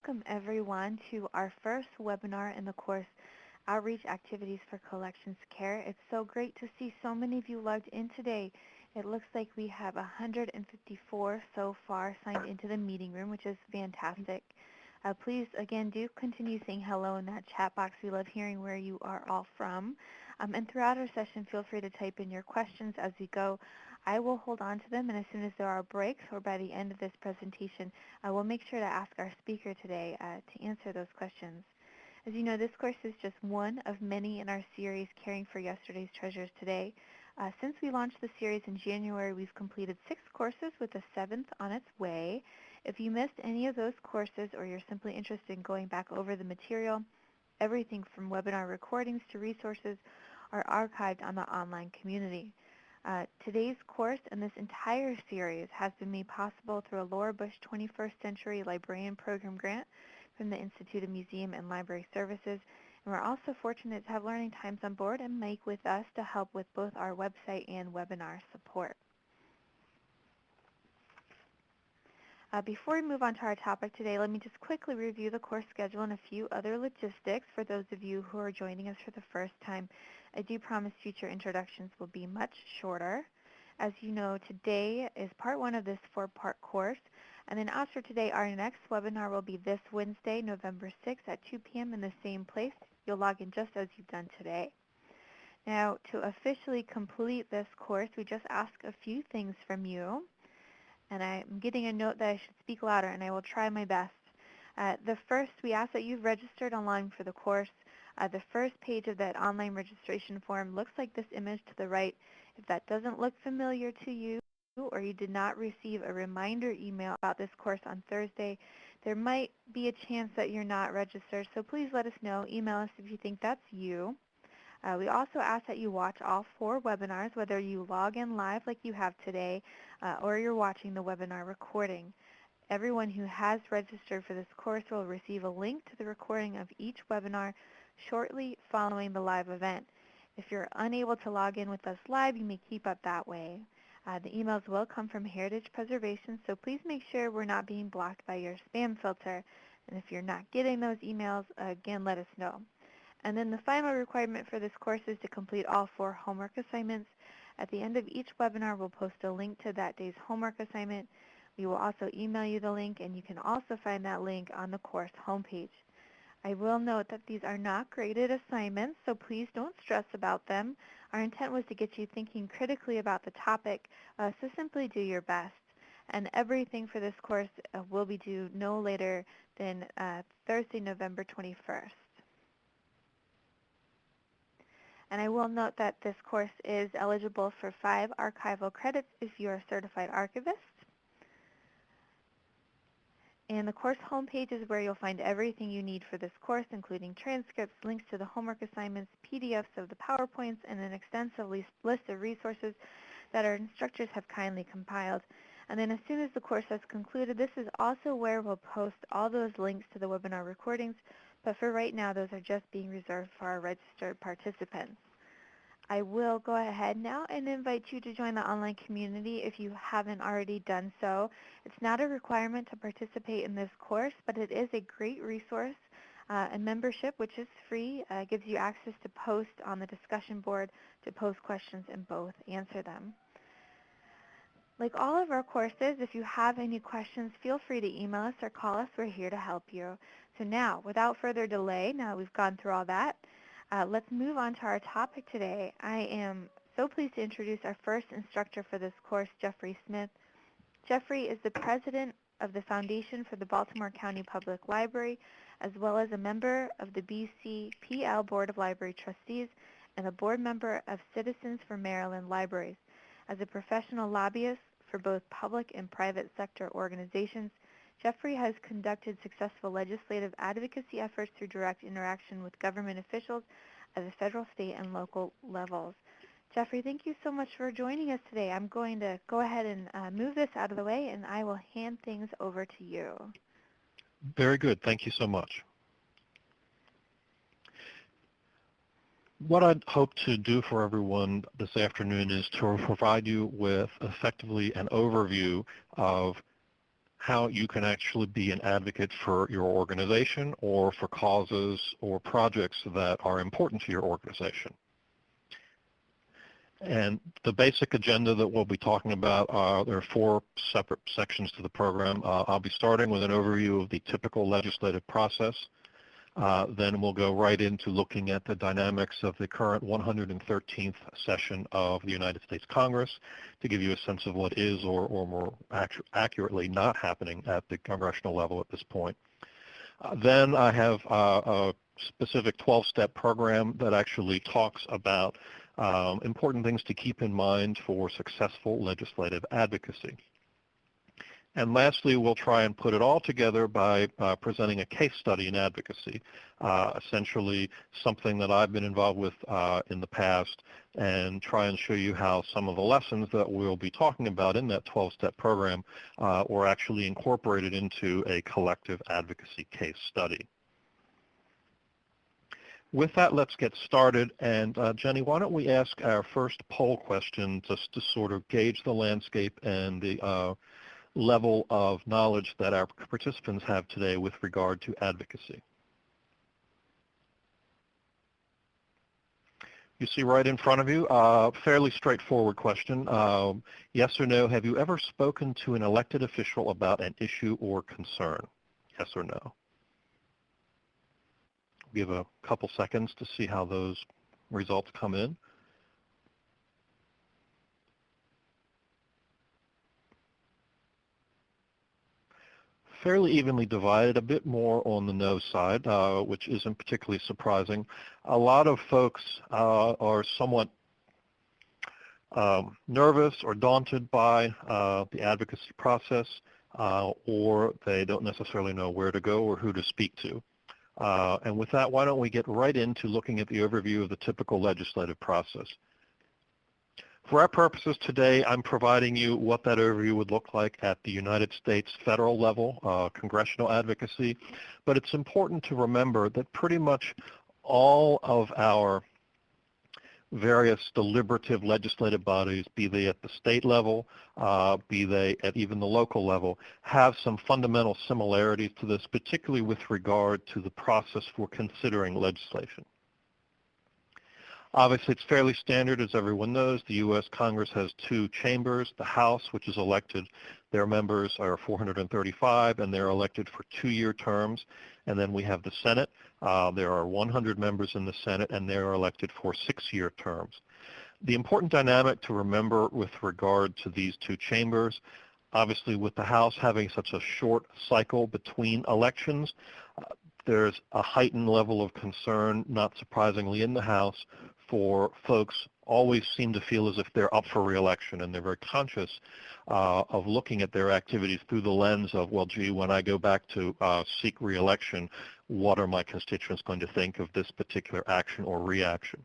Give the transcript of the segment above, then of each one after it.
welcome everyone to our first webinar in the course Outreach Activities for Collections Care. It's so great to see so many of you logged in today. It looks like we have 154 so far signed into the meeting room, which is fantastic. Please, again, do continue saying hello in that chat box. We love hearing where you are all from. And throughout our session, feel free to type in your questions as we go. I will hold on to them, and as soon as there are breaks or by the end of this presentation, I will make sure to ask our speaker today to answer those questions. As you know, this course is just one of many in our series, Caring for Yesterday's Treasures Today. Since we launched the series in January, we've completed 6 courses with the 7th on its way. If you missed any of those courses or you're simply interested in going back over the material, everything from webinar recordings to resources are archived on the online community. Today's course and this entire series has been made possible through a Laura Bush 21st Century Librarian Program grant from the Institute of Museum and Library Services. And we're also fortunate to have Learning Times on board and Mike with us to help with both our website and webinar support. Before we move on to our topic today, let me just quickly review the course schedule and a few other logistics for those of you who are joining us for the first time. I do promise future introductions will be much shorter. As you know, today is part 1 of this 4-part course, and then after today, our next webinar will be this Wednesday, November 6th at 2 p.m. in the same place. You'll log in just as you've done today. Now, to officially complete this course, we just ask a few things from you. And I'm getting a note that I should speak louder, and I will try my best. The first, we ask that you've registered online for the course. The first page of that online registration form looks like this image to the right. If that doesn't look familiar to you, or you did not receive a reminder email about this course on Thursday, there might be a chance that you're not registered, so please let us know. Email us if you think that's you. We also ask that you watch all 4 webinars, whether you log in live like you have today, or you're watching the webinar recording. Everyone who has registered for this course will receive a link to the recording of each webinar shortly following the live event. If you're unable to log in with us live, you may keep up that way. The emails will come from Heritage Preservation, so please make sure we're not being blocked by your spam filter. And if you're not getting those emails, again, let us know. And then the final requirement for this course is to complete all 4 homework assignments. At the end of each webinar, we'll post a link to that day's homework assignment. We will also email you the link, and you can also find that link on the course homepage. I will note that these are not graded assignments, so please don't stress about them. Our intent was to get you thinking critically about the topic, so simply do your best. And everything for this course will be due no later than Thursday, November 21st. And I will note that this course is eligible for 5 archival credits if you are a certified archivist. And the course homepage is where you'll find everything you need for this course, including transcripts, links to the homework assignments, PDFs of the PowerPoints, and an extensive list of resources that our instructors have kindly compiled. And then as soon as the course has concluded, this is also where we'll post all those links to the webinar recordings, but for right now, those are just being reserved for our registered participants. I will go ahead now and invite you to join the online community if you haven't already done so. It's not a requirement to participate in this course, but it is a great resource. And membership, which is free, gives you access to post on the discussion board, to post questions, and both answer them. Like all of our courses, if you have any questions, feel free to email us or call us. We're here to help you. So now, without further delay, now we've gone through all that, let's move on to our topic today. I am so pleased to introduce our first instructor for this course, Jeffrey Smith. Jeffrey is the president of the Foundation for the Baltimore County Public Library, as well as a member of the BCPL Board of Library Trustees and a board member of Citizens for Maryland Libraries. As a professional lobbyist for both public and private sector organizations, Jeffrey has conducted successful legislative advocacy efforts through direct interaction with government officials at the federal, state, and local levels. Jeffrey, thank you so much for joining us today. I'm going to go ahead and move this out of the way, and I will hand things over to you. Very good. Thank you so much. What I'd hope to do for everyone this afternoon is to provide you with effectively an overview of how you can actually be an advocate for your organization or for causes or projects that are important to your organization. And the basic agenda that we'll be talking about, there are 4 separate sections to the program. I'll be starting with an overview of the typical legislative process. Then we'll go right into looking at the dynamics of the current 113th session of the United States Congress to give you a sense of what is or more accurately not happening at the congressional level at this point. Then I have a specific 12-step program that actually talks about important things to keep in mind for successful legislative advocacy. And lastly, we'll try and put it all together by presenting a case study in advocacy, essentially something that I've been involved with in the past, and try and show you how some of the lessons that we'll be talking about in that 12-step program were actually incorporated into a collective advocacy case study. With that, let's get started. And Jenny, why don't we ask our first poll question just to sort of gauge the landscape and the level of knowledge that our participants have today with regard to advocacy. You see right in front of you, fairly straightforward question. Yes or no, have you ever spoken to an elected official about an issue or concern? Yes or no? Give a couple seconds to see how those results come in. Fairly evenly divided, a bit more on the no side, which isn't particularly surprising. A lot of folks are somewhat nervous or daunted by the advocacy process, or they don't necessarily know where to go or who to speak to. And with that, why don't we get right into looking at the overview of the typical legislative process. For our purposes today, I'm providing you what that overview would look like at the United States federal level, congressional advocacy. But it's important to remember that pretty much all of our various deliberative legislative bodies, be they at the state level, be they at even the local level, have some fundamental similarities to this, particularly with regard to the process for considering legislation. Obviously, it's fairly standard, as everyone knows. The U.S. Congress has 2 chambers. The House, which is elected, their members are 435, and they're elected for 2-year terms. And then we have the Senate. There are 100 members in the Senate, and they're elected for 6-year terms. The important dynamic to remember with regard to these 2 chambers, obviously with the House having such a short cycle between elections, there's a heightened level of concern, not surprisingly, in the House for folks always seem to feel as if they're up for re-election, and they're very conscious of looking at their activities through the lens of, well, gee, when I go back to seek re-election, what are my constituents going to think of this particular action or reaction?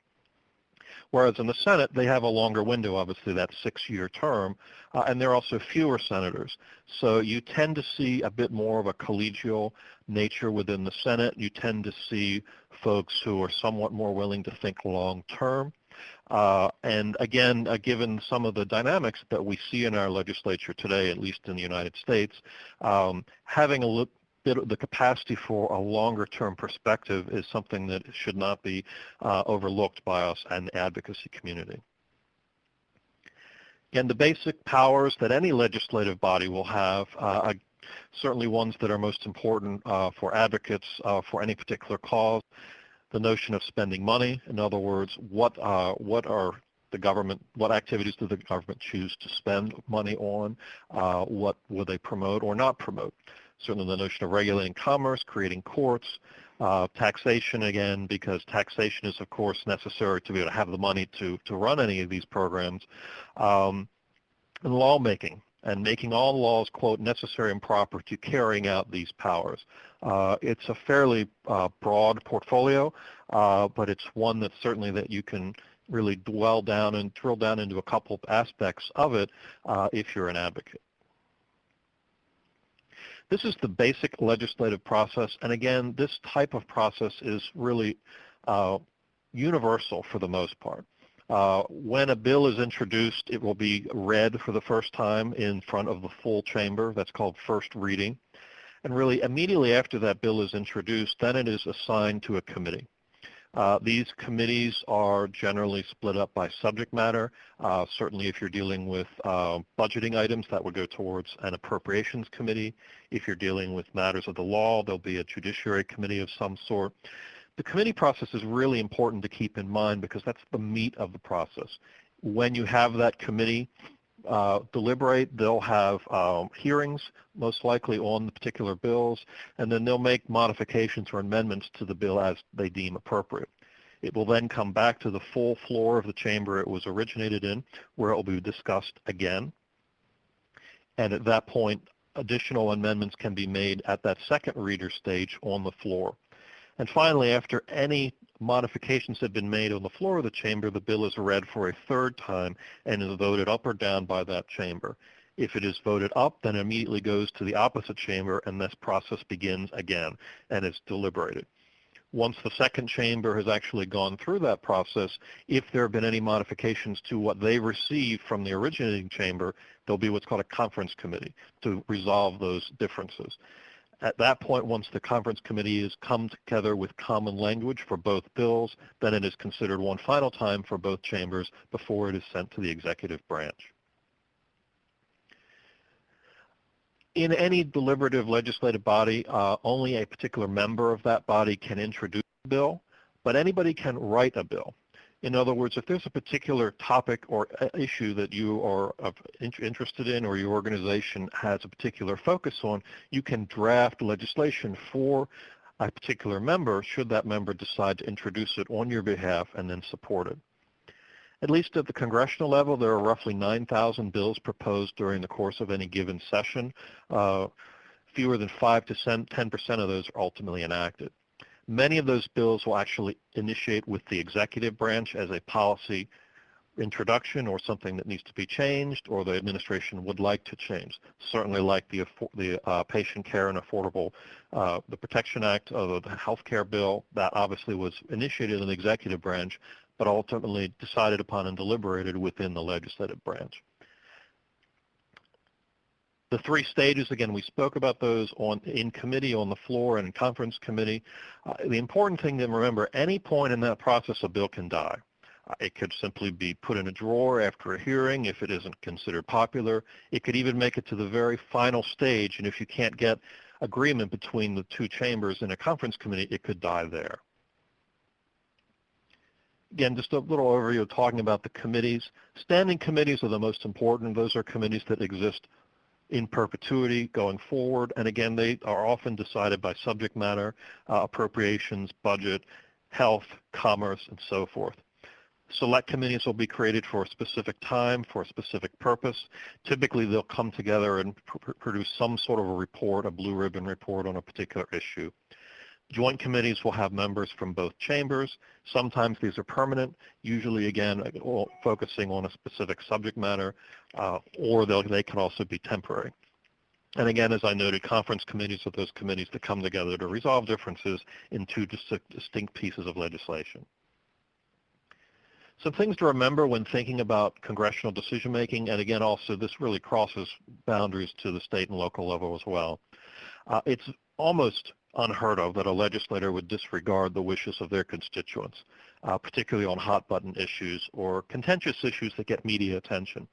Whereas in the Senate, they have a longer window, obviously, that 6-year term, and there are also fewer senators. So you tend to see a bit more of a collegial nature within the Senate. You tend to see folks who are somewhat more willing to think long-term. And again, given some of the dynamics that we see in our legislature today, at least in the United States, having a bit of the capacity for a longer-term perspective is something that should not be overlooked by us and the advocacy community. Again, the basic powers that any legislative body will have, certainly ones that are most important for advocates for any particular cause, the notion of spending money. In other words, what activities do the government choose to spend money on? What will they promote or not promote? Certainly the notion of regulating commerce, creating courts, taxation again, because taxation is, of course, necessary to be able to have the money to run any of these programs, and lawmaking, and making all laws, quote, necessary and proper to carrying out these powers. It's a fairly broad portfolio, but it's one that certainly that you can really dwell down and drill down into a couple of aspects of it if you're an advocate. This is the basic legislative process, and again, this type of process is really universal for the most part. When a bill is introduced, it will be read for the first time in front of the full chamber. That's called first reading. And really, immediately after that bill is introduced, then it is assigned to a committee. These committees are generally split up by subject matter. Certainly if you're dealing with budgeting items, that would go towards an appropriations committee. If you're dealing with matters of the law, there'll be a judiciary committee of some sort. The committee process is really important to keep in mind because that's the meat of the process. When you have that committee deliberate, they'll have hearings, most likely on the particular bills, and then they'll make modifications or amendments to the bill as they deem appropriate. It will then come back to the full floor of the chamber it was originated in, where it will be discussed again. And at that point, additional amendments can be made at that second reader stage on the floor. And finally, after any modifications have been made on the floor of the chamber, the bill is read for a third time and is voted up or down by that chamber. If it is voted up, then it immediately goes to the opposite chamber, and this process begins again, and it's deliberated. Once the second chamber has actually gone through that process, if there have been any modifications to what they received from the originating chamber, there'll be what's called a conference committee to resolve those differences. At that point, once the conference committee has come together with common language for both bills, then it is considered one final time for both chambers before it is sent to the executive branch. In any deliberative legislative body, only a particular member of that body can introduce a bill, but anybody can write a bill. In other words, if there's a particular topic or issue that you are interested in or your organization has a particular focus on, you can draft legislation for a particular member should that member decide to introduce it on your behalf and then support it. At least at the congressional level, there are roughly 9,000 bills proposed during the course of any given session. Fewer than 5 to 10% of those are ultimately enacted. Many of those bills will actually initiate with the executive branch as a policy introduction or something that needs to be changed or the administration would like to change. Certainly like the Patient Care and Affordable, the Protection Act, the health care bill, that obviously was initiated in the executive branch, but ultimately decided upon and deliberated within the legislative branch. The three stages, again, we spoke about those in committee, on the floor, and in conference committee. The important thing to remember, any point in that process, a bill can die. It could simply be put in a drawer after a hearing if it isn't considered popular. It could even make it to the very final stage, and if you can't get agreement between the two chambers in a conference committee, it could die there. Again, just a little overview talking about the committees. Standing committees are the most important. Those are committees that exist in perpetuity going forward. And again, they are often decided by subject matter, appropriations, budget, health, commerce, and so forth. Select committees will be created for a specific time, for a specific purpose. Typically, they'll come together and produce some sort of a report, a blue ribbon report on a particular issue. Joint committees will have members from both chambers. Sometimes these are permanent, usually, again, focusing on a specific subject matter, or they can also be temporary. And again, as I noted, conference committees are those committees that come together to resolve differences in two distinct pieces of legislation. Some things to remember when thinking about congressional decision-making, and again, also this really crosses boundaries to the state and local level as well. It's almost unheard of that a legislator would disregard the wishes of their constituents, particularly on hot-button issues or contentious issues that get media attention.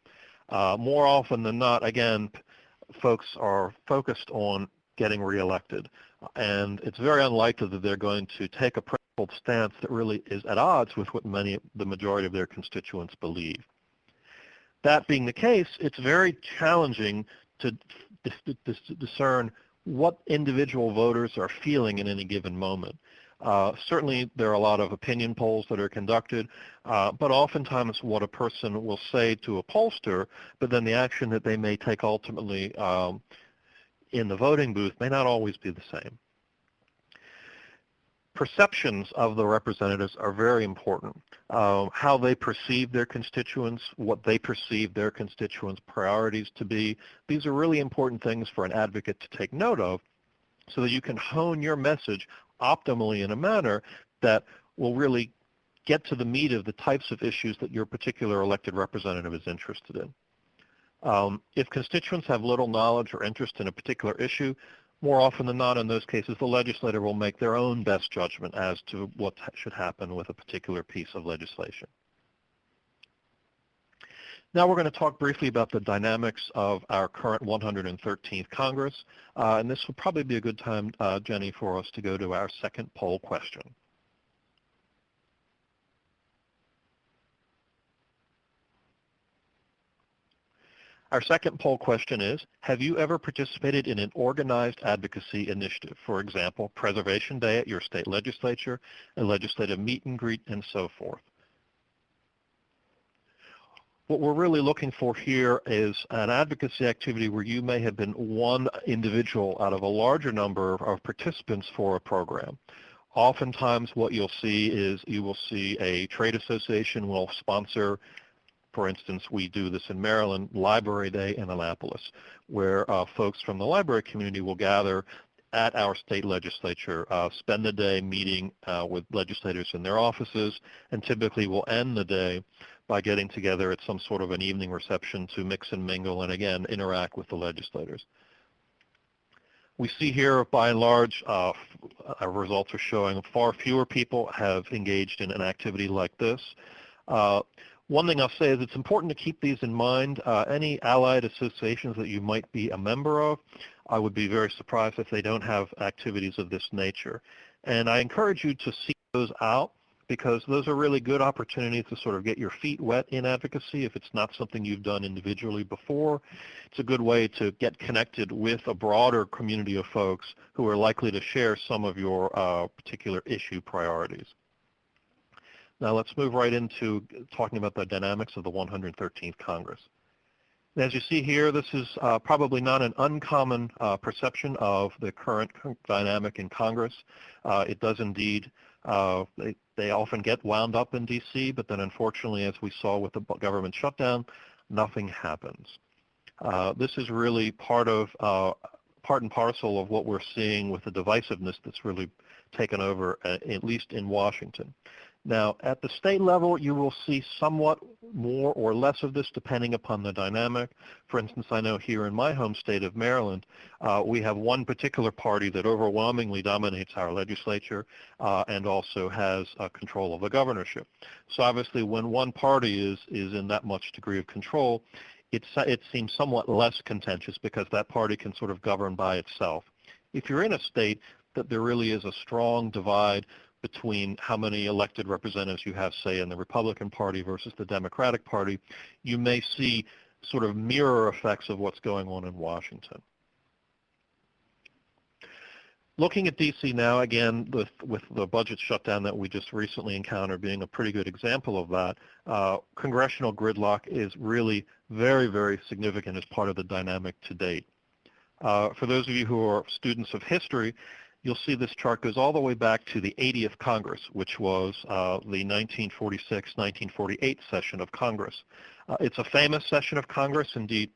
More often than not, again, folks are focused on getting reelected, and it's very unlikely that they're going to take a principled stance that really is at odds with what the majority of their constituents believe. That being the case, it's very challenging to discern what individual voters are feeling in any given moment. Certainly, there are a lot of opinion polls that are conducted, but oftentimes what a person will say to a pollster, but then the action that they may take ultimately in the voting booth may not always be the same. Perceptions of the representatives are very important. How they perceive their constituents, what they perceive their constituents' priorities to be. These are really important things for an advocate to take note of so that you can hone your message optimally in a manner that will really get to the meat of the types of issues that your particular elected representative is interested in. If constituents have little knowledge or interest in a particular issue, more often than not in those cases, the legislator will make their own best judgment as to what should happen with a particular piece of legislation. Now we're going to talk briefly about the dynamics of our current 113th Congress, and this will probably be a good time, Jenny, for us to go to our second poll question. Our second poll question is, have you ever participated in an organized advocacy initiative? For example, Preservation Day at your state legislature, a legislative meet and greet, and so forth. What we're really looking for here is an advocacy activity where you may have been one individual out of a larger number of participants for a program. Oftentimes what you'll see is you will see a trade association will sponsor, for instance, we do this in Maryland, Library Day in Annapolis, where folks from the library community will gather at our state legislature, spend the day meeting with legislators in their offices, and typically will end the day by getting together at some sort of an evening reception to mix and mingle and, again, interact with the legislators. We see here, by and large, our results are showing far fewer people have engaged in an activity like this. One thing I'll say is it's important to keep these in mind. Any allied associations that you might be a member of, I would be very surprised if they don't have activities of this nature. And I encourage you to seek those out, because those are really good opportunities to sort of get your feet wet in advocacy if it's not something you've done individually before. It's a good way to get connected with a broader community of folks who are likely to share some of your particular issue priorities. Now let's move right into talking about the dynamics of the 113th Congress. As you see here, this is probably not an uncommon perception of the current dynamic in Congress. It does indeed, they often get wound up in D.C., but then unfortunately, as we saw with the government shutdown, nothing happens. This is really part and parcel of what we're seeing with the divisiveness that's really taken over, at least in Washington. Now, at the state level, you will see somewhat more or less of this depending upon the dynamic. For instance, I know here in my home state of Maryland, we have one particular party that overwhelmingly dominates our legislature and also has control of the governorship. So obviously, when one party is in that much degree of control, it seems somewhat less contentious because that party can sort of govern by itself. If you're in a state that there really is a strong divide between how many elected representatives you have, say, in the Republican Party versus the Democratic Party, you may see sort of mirror effects of what's going on in Washington. Looking at D.C. now, again, with the budget shutdown that we just recently encountered being a pretty good example of that, congressional gridlock is really very, very significant as part of the dynamic to date. For those of you who are students of history, you'll see this chart goes all the way back to the 80th Congress, which was the 1946-1948 session of Congress. It's a famous session of Congress. Indeed,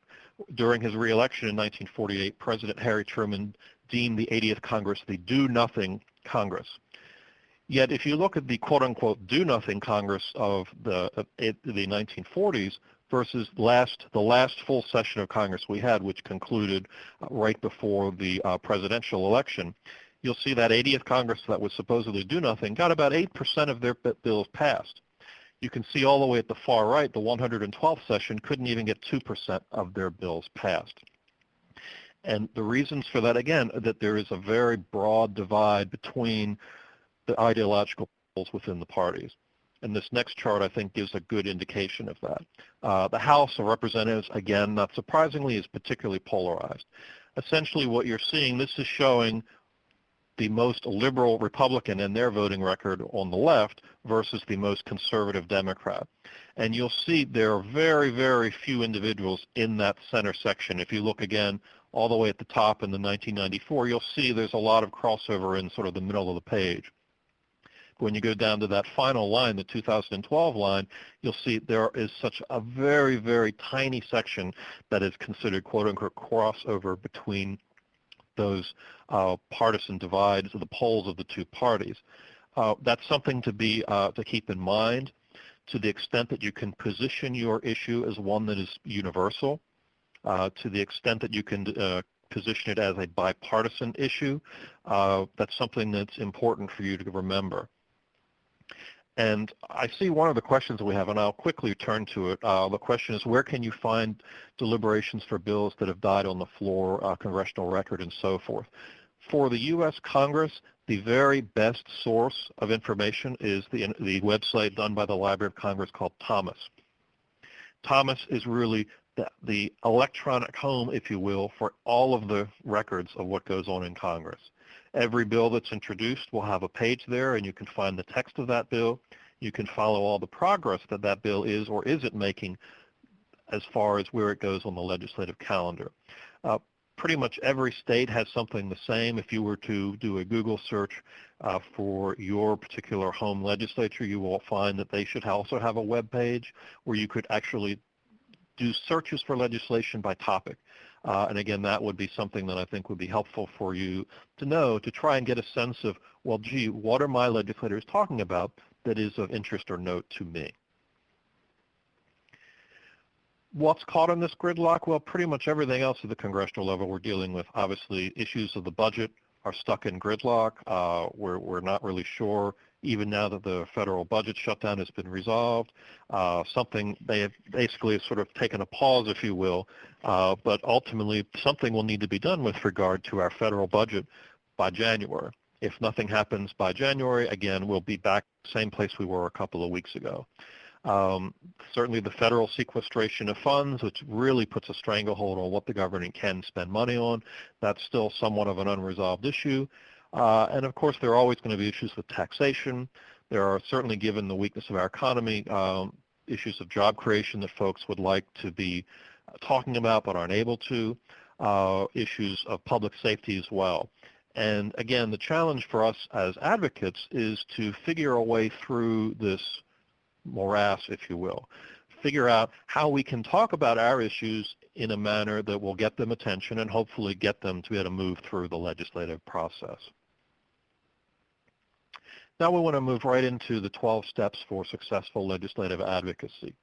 during his reelection in 1948, President Harry Truman deemed the 80th Congress the do-nothing Congress. Yet if you look at the quote-unquote do-nothing Congress of the 1940s versus the last full session of Congress we had, which concluded right before the presidential election, you'll see that 80th Congress that was supposedly do nothing got about 8% of their bills passed. You can see all the way at the far right, the 112th session couldn't even get 2% of their bills passed. And the reasons for that, again, that there is a very broad divide between the ideological poles within the parties. And this next chart, I think, gives a good indication of that. The House of Representatives, again, not surprisingly, is particularly polarized. Essentially what you're seeing, this is showing the most liberal Republican in their voting record on the left versus the most conservative Democrat. And you'll see there are very, very few individuals in that center section. If you look again all the way at the top in the 1994, you'll see there's a lot of crossover in sort of the middle of the page. When you go down to that final line, the 2012 line, you'll see there is such a very, very tiny section that is considered quote-unquote crossover between those partisan divides of the poles of the two parties. That's something to keep in mind to the extent that you can position your issue as one that is universal, to the extent that you can position it as a bipartisan issue. That's something that's important for you to remember. And I see one of the questions we have, and I'll quickly turn to it. The question is, where can you find deliberations for bills that have died on the floor, congressional record, and so forth? For the U.S. Congress, the very best source of information is the website done by the Library of Congress called Thomas. Thomas is really the electronic home, if you will, for all of the records of what goes on in Congress. Every bill that's introduced will have a page there, and you can find the text of that bill. You can follow all the progress that that bill is or isn't making as far as where it goes on the legislative calendar. Pretty much every state has something the same. If you were to do a Google search for your particular home legislature, you will find that they should also have a web page where you could actually do searches for legislation by topic. And again, that would be something that I think would be helpful for you to know, to try and get a sense of, well, gee, what are my legislators talking about that is of interest or note to me? What's caught in this gridlock? Well, pretty much everything else at the congressional level we're dealing with. Obviously, issues of the budget are stuck in gridlock. We're not really sure, even now that the federal budget shutdown has been resolved. Something they have basically sort of taken a pause, if you will, but ultimately something will need to be done with regard to our federal budget by January. If nothing happens by January, again, we'll be back same place we were a couple of weeks ago. Certainly the federal sequestration of funds, which really puts a stranglehold on what the government can spend money on, that's still somewhat of an unresolved issue. And of course, there are always going to be issues with taxation. There are certainly, given the weakness of our economy, issues of job creation that folks would like to be talking about but aren't able to, issues of public safety as well. And again, the challenge for us as advocates is to figure a way through this morass, if you will, figure out how we can talk about our issues in a manner that will get them attention and hopefully get them to be able to move through the legislative process. Now we want to move right into the 12 steps for successful legislative advocacy.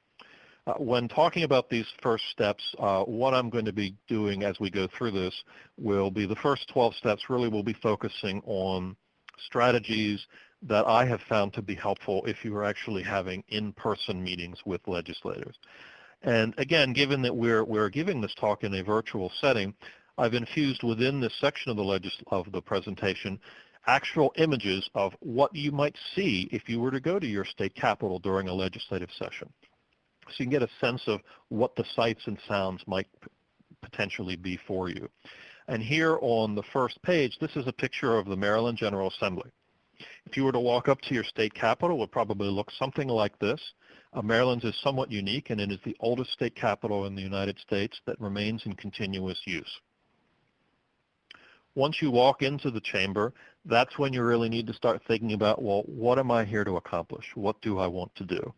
When talking about these first steps, what I'm going to be doing as we go through this will be the first 12 steps really will be focusing on strategies that I have found to be helpful if you are actually having in-person meetings with legislators. And again, given that we're giving this talk in a virtual setting, I've infused within this section of the presentation actual images of what you might see if you were to go to your state capitol during a legislative session. So you can get a sense of what the sights and sounds might potentially be for you. And here on the first page, this is a picture of the Maryland General Assembly. If you were to walk up to your state capitol, it would probably look something like this. Maryland's is somewhat unique, and it is the oldest state capitol in the United States that remains in continuous use. Once you walk into the chamber, that's when you really need to start thinking about, well, what am I here to accomplish? What do I want to do?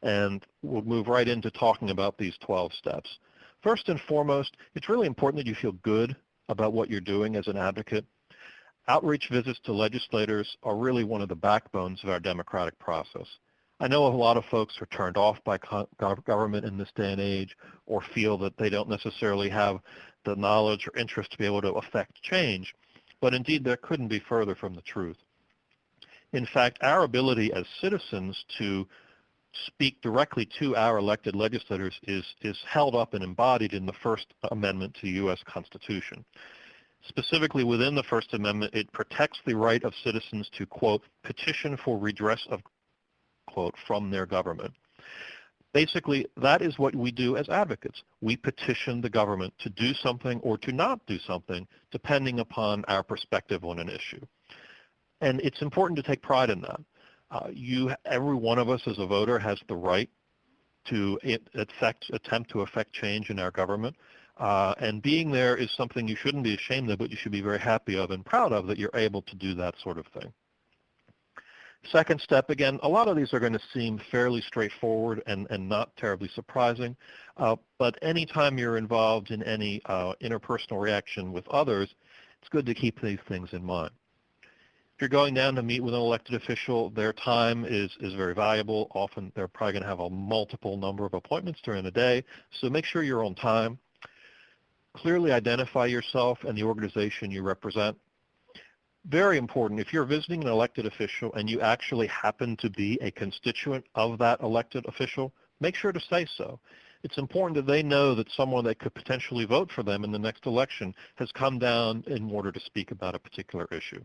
And we'll move right into talking about these 12 steps. First and foremost, it's really important that you feel good about what you're doing as an advocate. Outreach visits to legislators are really one of the backbones of our democratic process. I know a lot of folks are turned off by government in this day and age, or feel that they don't necessarily have the knowledge or interest to be able to affect change, but indeed that couldn't be further from the truth. In fact, our ability as citizens to speak directly to our elected legislators is held up and embodied in the First Amendment to the U.S. Constitution. Specifically within the First Amendment, it protects the right of citizens to, quote, petition for redress of, quote, from their government. Basically, that is what we do as advocates. We petition the government to do something or to not do something, depending upon our perspective on an issue. And it's important to take pride in that. Every one of us as a voter has the right to attempt to affect change in our government. And being there is something you shouldn't be ashamed of, but you should be very happy of and proud of that you're able to do that sort of thing. Second step, again, a lot of these are going to seem fairly straightforward and not terribly surprising, but anytime you're involved in any interpersonal reaction with others, it's good to keep these things in mind. If you're going down to meet with an elected official, their time is very valuable. Often they're probably going to have a multiple number of appointments during the day, so make sure you're on time. Clearly identify yourself and the organization you represent. Very important, if you're visiting an elected official and you actually happen to be a constituent of that elected official, make sure to say so. It's important that they know that someone that could potentially vote for them in the next election has come down in order to speak about a particular issue.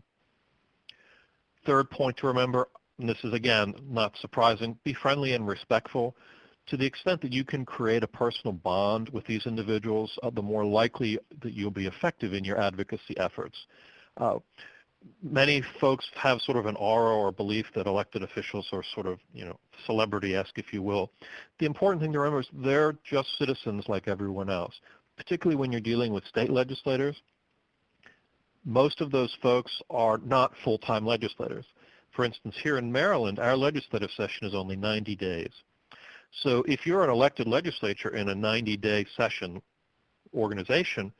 Third point to remember, and this is again not surprising, be friendly and respectful. To the extent that you can create a personal bond with these individuals, the more likely that you'll be effective in your advocacy efforts. Many folks have sort of an aura or belief that elected officials are sort of, celebrity-esque, if you will. The important thing to remember is they're just citizens like everyone else, particularly when you're dealing with state legislators. Most of those folks are not full-time legislators. For instance, here in Maryland, our legislative session is only 90 days. So if you're an elected legislature in a 90-day session organization,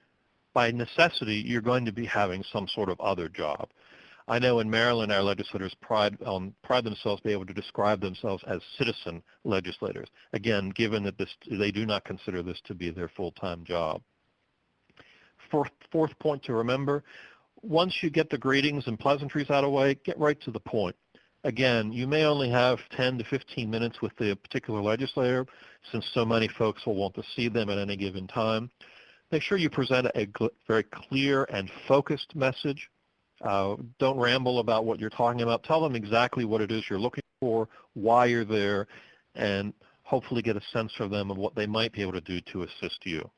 by necessity, you're going to be having some sort of other job. I know in Maryland, our legislators pride themselves being able to describe themselves as citizen legislators. Again, given that they do not consider this to be their full-time job. Fourth point to remember, once you get the greetings and pleasantries out of the way, get right to the point. Again, you may only have 10 to 15 minutes with the particular legislator, since so many folks will want to see them at any given time. Make sure you present a very clear and focused message. Don't ramble about what you're talking about. Tell them exactly what it is you're looking for, why you're there, and hopefully get a sense from them of what they might be able to do to assist you.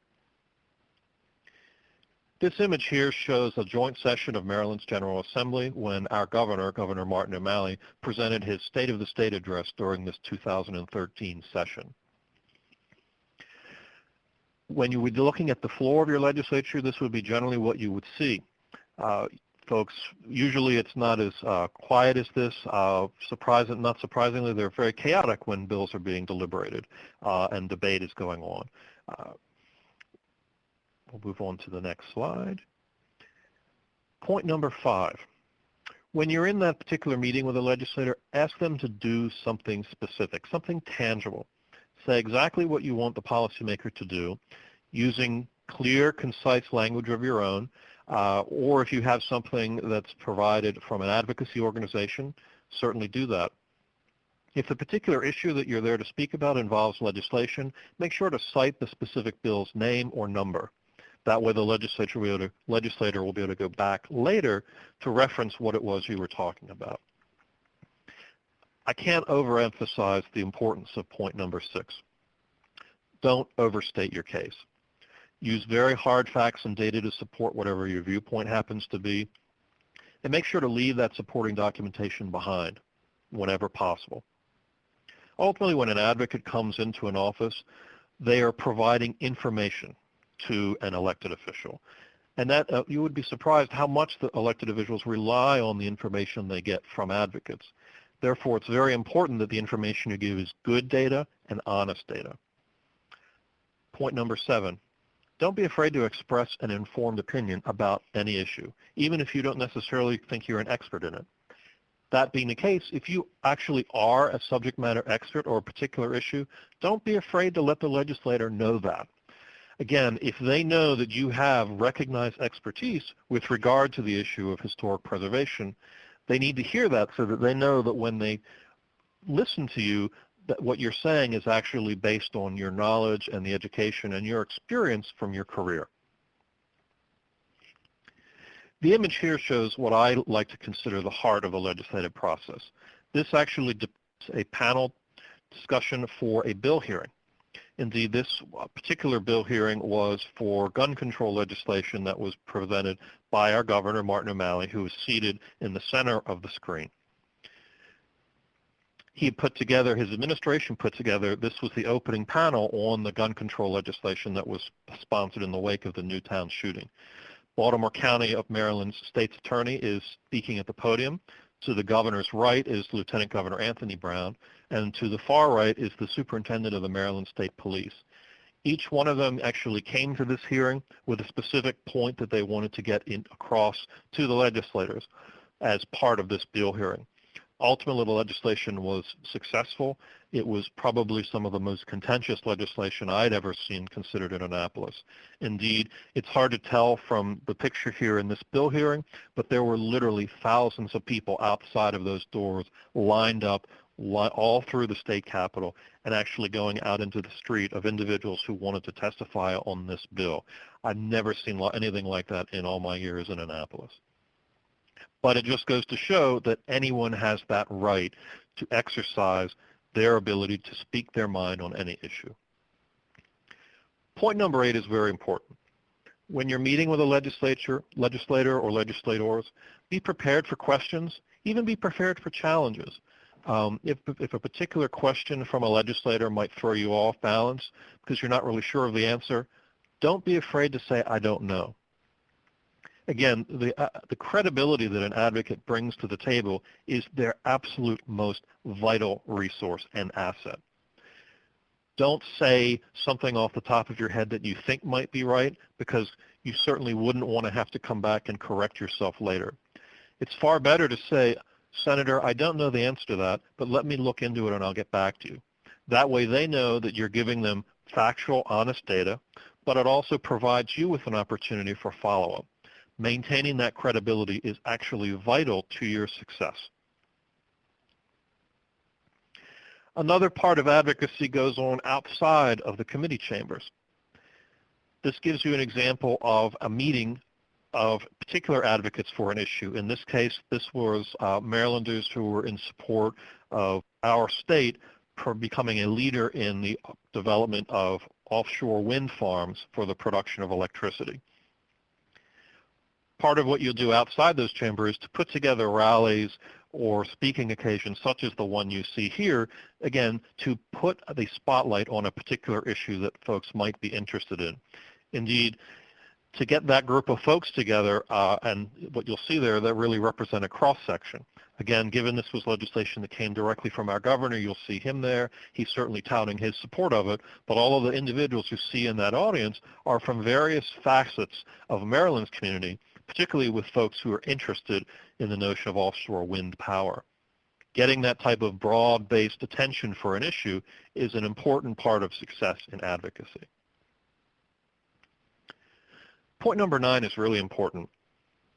This image here shows a joint session of Maryland's General Assembly when our governor, Governor Martin O'Malley, presented his State of the State address during this 2013 session. When you would be looking at the floor of your legislature, this would be generally what you would see. Folks, usually it's not as quiet as this. Not surprisingly, they're very chaotic when bills are being deliberated and debate is going on. We'll move on to the next slide. Point number 5. When you're in that particular meeting with a legislator, ask them to do something specific, something tangible. Say exactly what you want the policymaker to do using clear, concise language of your own, or if you have something that's provided from an advocacy organization, certainly do that. If the particular issue that you're there to speak about involves legislation, make sure to cite the specific bill's name or number. That way the legislator will be able to go back later to reference what it was you were talking about. I can't overemphasize the importance of point number 6. Don't overstate your case. Use very hard facts and data to support whatever your viewpoint happens to be, and make sure to leave that supporting documentation behind whenever possible. Ultimately, when an advocate comes into an office, they are providing information to an elected official. And that you would be surprised how much the elected officials rely on the information they get from advocates. Therefore, it's very important that the information you give is good data and honest data. Point number 7, don't be afraid to express an informed opinion about any issue, even if you don't necessarily think you're an expert in it. That being the case, if you actually are a subject matter expert or a particular issue, don't be afraid to let the legislator know that. Again, if they know that you have recognized expertise with regard to the issue of historic preservation, they need to hear that so that they know that when they listen to you, that what you're saying is actually based on your knowledge and the education and your experience from your career. The image here shows what I like to consider the heart of a legislative process. This actually depicts a panel discussion for a bill hearing. Indeed, this particular bill hearing was for gun control legislation that was presented by our governor, Martin O'Malley, who is seated in the center of the screen. His administration put together, this was the opening panel on the gun control legislation that was sponsored in the wake of the Newtown shooting. Baltimore County of Maryland's state's attorney is speaking at the podium. To the governor's right is Lieutenant Governor Anthony Brown, and to the far right is the superintendent of the Maryland State Police. Each one of them actually came to this hearing with a specific point that they wanted to get across to the legislators. as part of this bill hearing. Ultimately, the legislation was successful. It was probably some of the most contentious legislation I'd ever seen considered in Annapolis. Indeed, it's hard to tell from the picture here in this bill hearing, but there were literally thousands of people outside of those doors lined up all through the state capitol and actually going out into the street of individuals who wanted to testify on this bill. I've never seen anything like that in all my years in Annapolis. But it just goes to show that anyone has that right to exercise their ability to speak their mind on any issue. Point number 8 is very important. When you're meeting with a legislator or legislators, be prepared for questions, even be prepared for challenges. If a particular question from a legislator might throw you off balance because you're not really sure of the answer, don't be afraid to say, I don't know. Again, the credibility that an advocate brings to the table is their absolute most vital resource and asset. Don't say something off the top of your head that you think might be right, because you certainly wouldn't want to have to come back and correct yourself later. It's far better to say, Senator, I don't know the answer to that, but let me look into it and I'll get back to you. That way they know that you're giving them factual, honest data, but it also provides you with an opportunity for follow-up. Maintaining that credibility is actually vital to your success. Another part of advocacy goes on outside of the committee chambers. This gives you an example of a meeting of particular advocates for an issue. In this case, this was Marylanders who were in support of our state for becoming a leader in the development of offshore wind farms for the production of electricity. Part of what you'll do outside those chambers is to put together rallies or speaking occasions such as the one you see here, again, to put the spotlight on a particular issue that folks might be interested in. Indeed, to get that group of folks together, and what you'll see there, that really represent a cross-section. Again, given this was legislation that came directly from our governor, you'll see him there. He's certainly touting his support of it, but all of the individuals you see in that audience are from various facets of Maryland's community, particularly with folks who are interested in the notion of offshore wind power. Getting that type of broad-based attention for an issue is an important part of success in advocacy. Point number 9 is really important.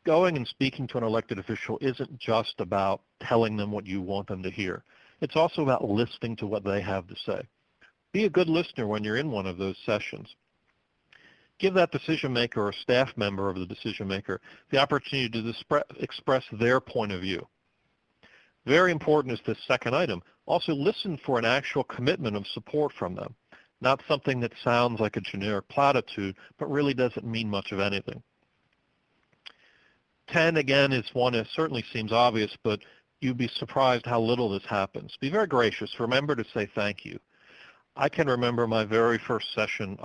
Going and speaking to an elected official isn't just about telling them what you want them to hear. It's also about listening to what they have to say. Be a good listener when you're in one of those sessions. Give that decision maker or staff member of the decision maker the opportunity to express their point of view. Very important is this second item. Also listen for an actual commitment of support from them, not something that sounds like a generic platitude, but really doesn't mean much of anything. 10, again, is one that certainly seems obvious, but you'd be surprised how little this happens. Be very gracious. Remember to say thank you. I can remember my very first session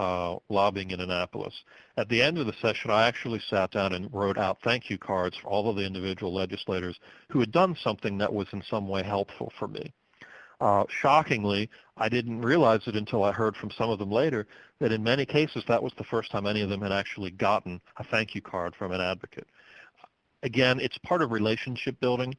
lobbying in Annapolis. At the end of the session, I actually sat down and wrote out thank you cards for all of the individual legislators who had done something that was in some way helpful for me. Shockingly, I didn't realize it until I heard from some of them later that in many cases that was the first time any of them had actually gotten a thank you card from an advocate. Again, it's part of relationship building.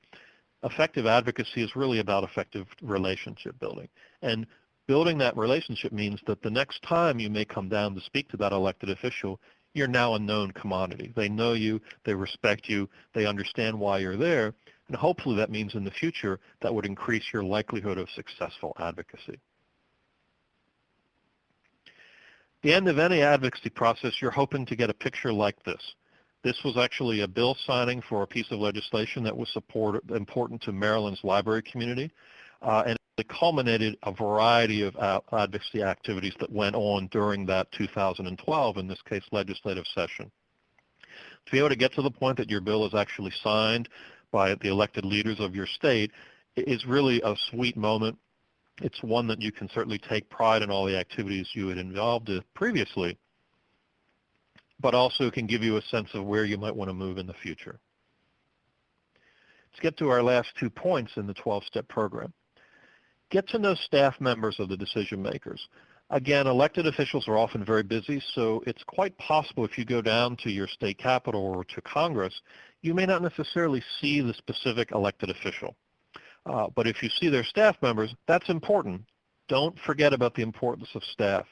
Effective advocacy is really about effective relationship building. And building that relationship means that the next time you may come down to speak to that elected official, you're now a known commodity. They know you, they respect you, they understand why you're there, and hopefully that means in the future that would increase your likelihood of successful advocacy. At the end of any advocacy process, you're hoping to get a picture like this. This was actually a bill signing for a piece of legislation that was important to Maryland's library community, and it culminated a variety of advocacy activities that went on during that 2012, in this case, legislative session. To be able to get to the point that your bill is actually signed by the elected leaders of your state is really a sweet moment. It's one that you can certainly take pride in all the activities you had involved in previously, but also can give you a sense of where you might want to move in the future. Let's get to our last 2 points in the 12-step program. Get to know staff members of the decision makers. Again, elected officials are often very busy, so it's quite possible if you go down to your state capital or to Congress, you may not necessarily see the specific elected official. But if you see their staff members, that's important. Don't forget about the importance of staff.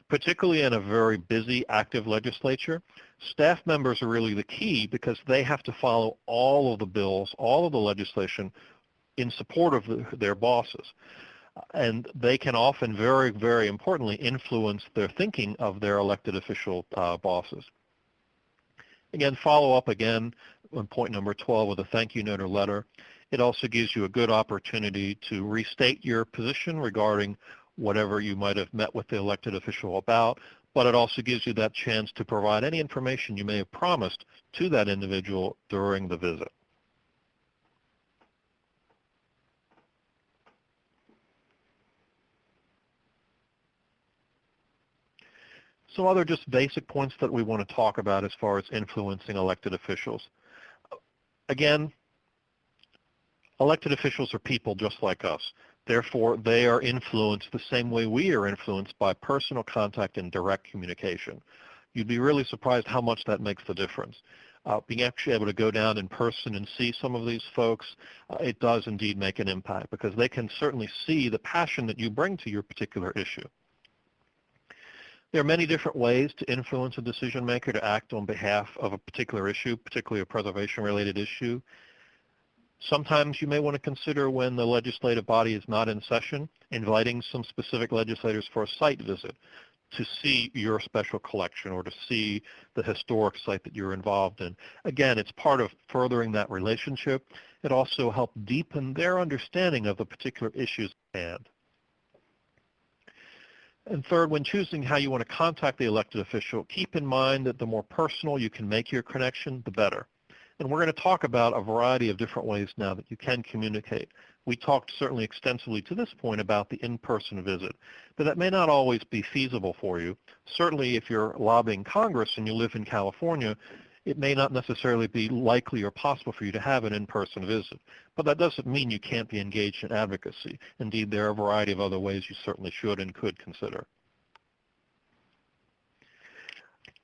Particularly in a very busy, active legislature, staff members are really the key because they have to follow all of the bills, all of the legislation in support of their bosses. And they can often very, very importantly influence their thinking of their elected official bosses. Again, follow up again on point number 12 with a thank you note or letter. It also gives you a good opportunity to restate your position regarding whatever you might have met with the elected official about, but it also gives you that chance to provide any information you may have promised to that individual during the visit. Some other just basic points that we want to talk about as far as influencing elected officials. Again, elected officials are people just like us. Therefore, they are influenced the same way we are influenced by personal contact and direct communication. You'd be really surprised how much that makes the difference. Being actually able to go down in person and see some of these folks, it does indeed make an impact because they can certainly see the passion that you bring to your particular issue. There are many different ways to influence a decision maker to act on behalf of a particular issue, particularly a preservation-related issue. Sometimes you may want to consider when the legislative body is not in session, inviting some specific legislators for a site visit to see your special collection or to see the historic site that you're involved in. Again, it's part of furthering that relationship. It also helps deepen their understanding of the particular issues at hand. And third, when choosing how you want to contact the elected official, keep in mind that the more personal you can make your connection, the better. And we're going to talk about a variety of different ways now that you can communicate. We talked certainly extensively to this point about the in-person visit, but that may not always be feasible for you. Certainly if you're lobbying Congress and you live in California, it may not necessarily be likely or possible for you to have an in-person visit. But that doesn't mean you can't be engaged in advocacy. Indeed, there are a variety of other ways you certainly should and could consider.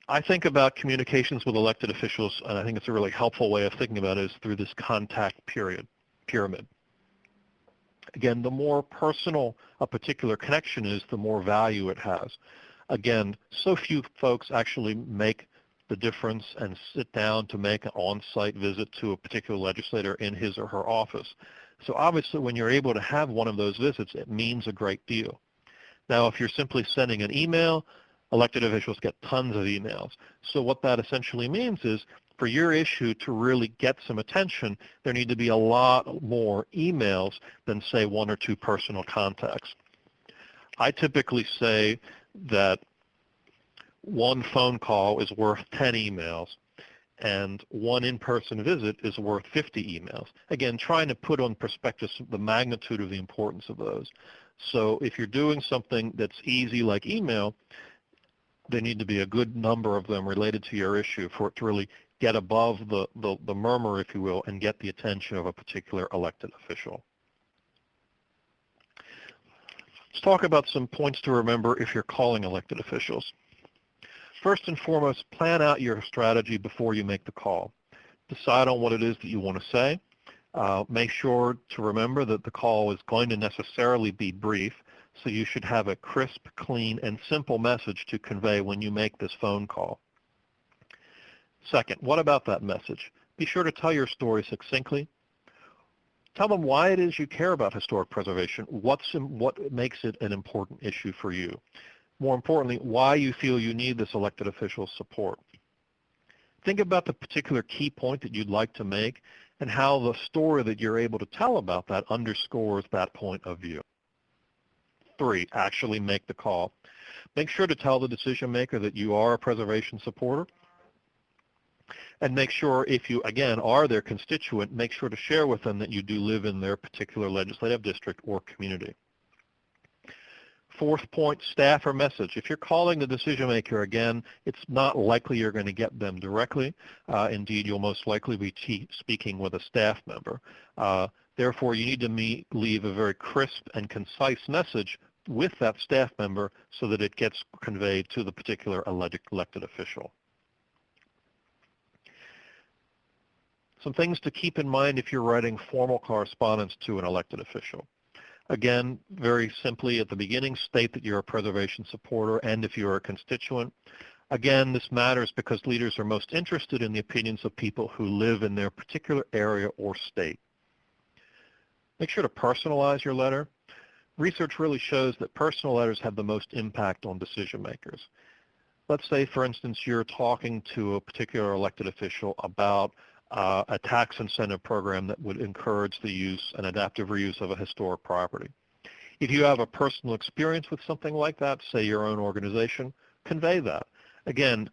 I think about communications with elected officials, and I think it's a really helpful way of thinking about it, is through this contact pyramid. Again, the more personal a particular connection is, the more value it has. Again, so few folks actually make the difference and sit down to make an on-site visit to a particular legislator in his or her office. So obviously when you're able to have one of those visits, it means a great deal. Now if you're simply sending an email, elected officials get tons of emails. So what that essentially means is for your issue to really get some attention, there need to be a lot more emails than say one or two personal contacts. I typically say that one phone call is worth 10 emails, and one in-person visit is worth 50 emails. Again, trying to put on perspective the magnitude of the importance of those. So if you're doing something that's easy like email, there need to be a good number of them related to your issue for it to really get above the murmur, if you will, and get the attention of a particular elected official. Let's talk about some points to remember if you're calling elected officials. First and foremost, plan out your strategy before you make the call. Decide on what it is that you want to say. Make sure to remember that the call is going to necessarily be brief, so you should have a crisp, clean, and simple message to convey when you make this phone call. Second, what about that message? Be sure to tell your story succinctly. Tell them why it is you care about historic preservation, what makes it an important issue for you. More importantly, why you feel you need this elected official's support. Think about the particular key point that you'd like to make and how the story that you're able to tell about that underscores that point of view. 3, actually make the call. Make sure to tell the decision maker that you are a preservation supporter. And make sure if you, again, are their constituent, make sure to share with them that you do live in their particular legislative district or community. 4th point, staff or message. If you're calling the decision maker, again, it's not likely you're going to get them directly. Indeed, you'll most likely be speaking with a staff member. Therefore, you need to leave a very crisp and concise message with that staff member so that it gets conveyed to the particular elected official. Some things to keep in mind if you're writing formal correspondence to an elected official. Again, very simply at the beginning, state that you're a preservation supporter and if you're a constituent. Again, this matters because leaders are most interested in the opinions of people who live in their particular area or state. Make sure to personalize your letter. Research really shows that personal letters have the most impact on decision makers. Let's say, for instance, you're talking to a particular elected official about a tax incentive program that would encourage the use and adaptive reuse of a historic property. If you have a personal experience with something like that, say your own organization, convey that. Again,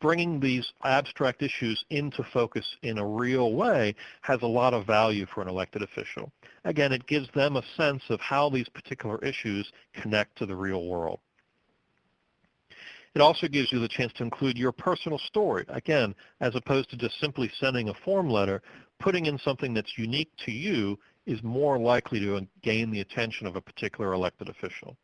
bringing these abstract issues into focus in a real way has a lot of value for an elected official. Again, it gives them a sense of how these particular issues connect to the real world. It also gives you the chance to include your personal story. Again, as opposed to just simply sending a form letter, putting in something that's unique to you is more likely to gain the attention of a particular elected official.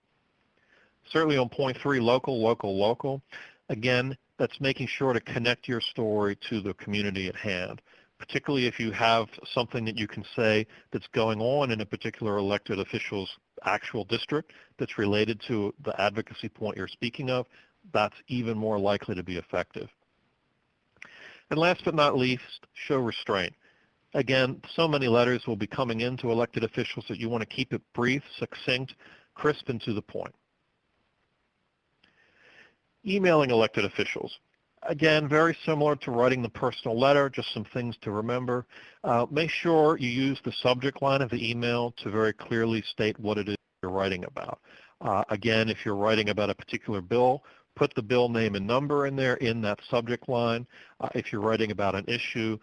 Certainly on point 3, local, local, local. Again, that's making sure to connect your story to the community at hand, particularly if you have something that you can say that's going on in a particular elected official's actual district that's related to the advocacy point you're speaking of. That's even more likely to be effective. And last but not least, show restraint. Again, so many letters will be coming into elected officials that you want to keep it brief, succinct, crisp, and to the point. Emailing elected officials. Again, very similar to writing the personal letter, just some things to remember. Make sure you use the subject line of the email to very clearly state what it is you're writing about. Again, if you're writing about a particular bill, put the bill name and number in there in that subject line. If you're writing about an issue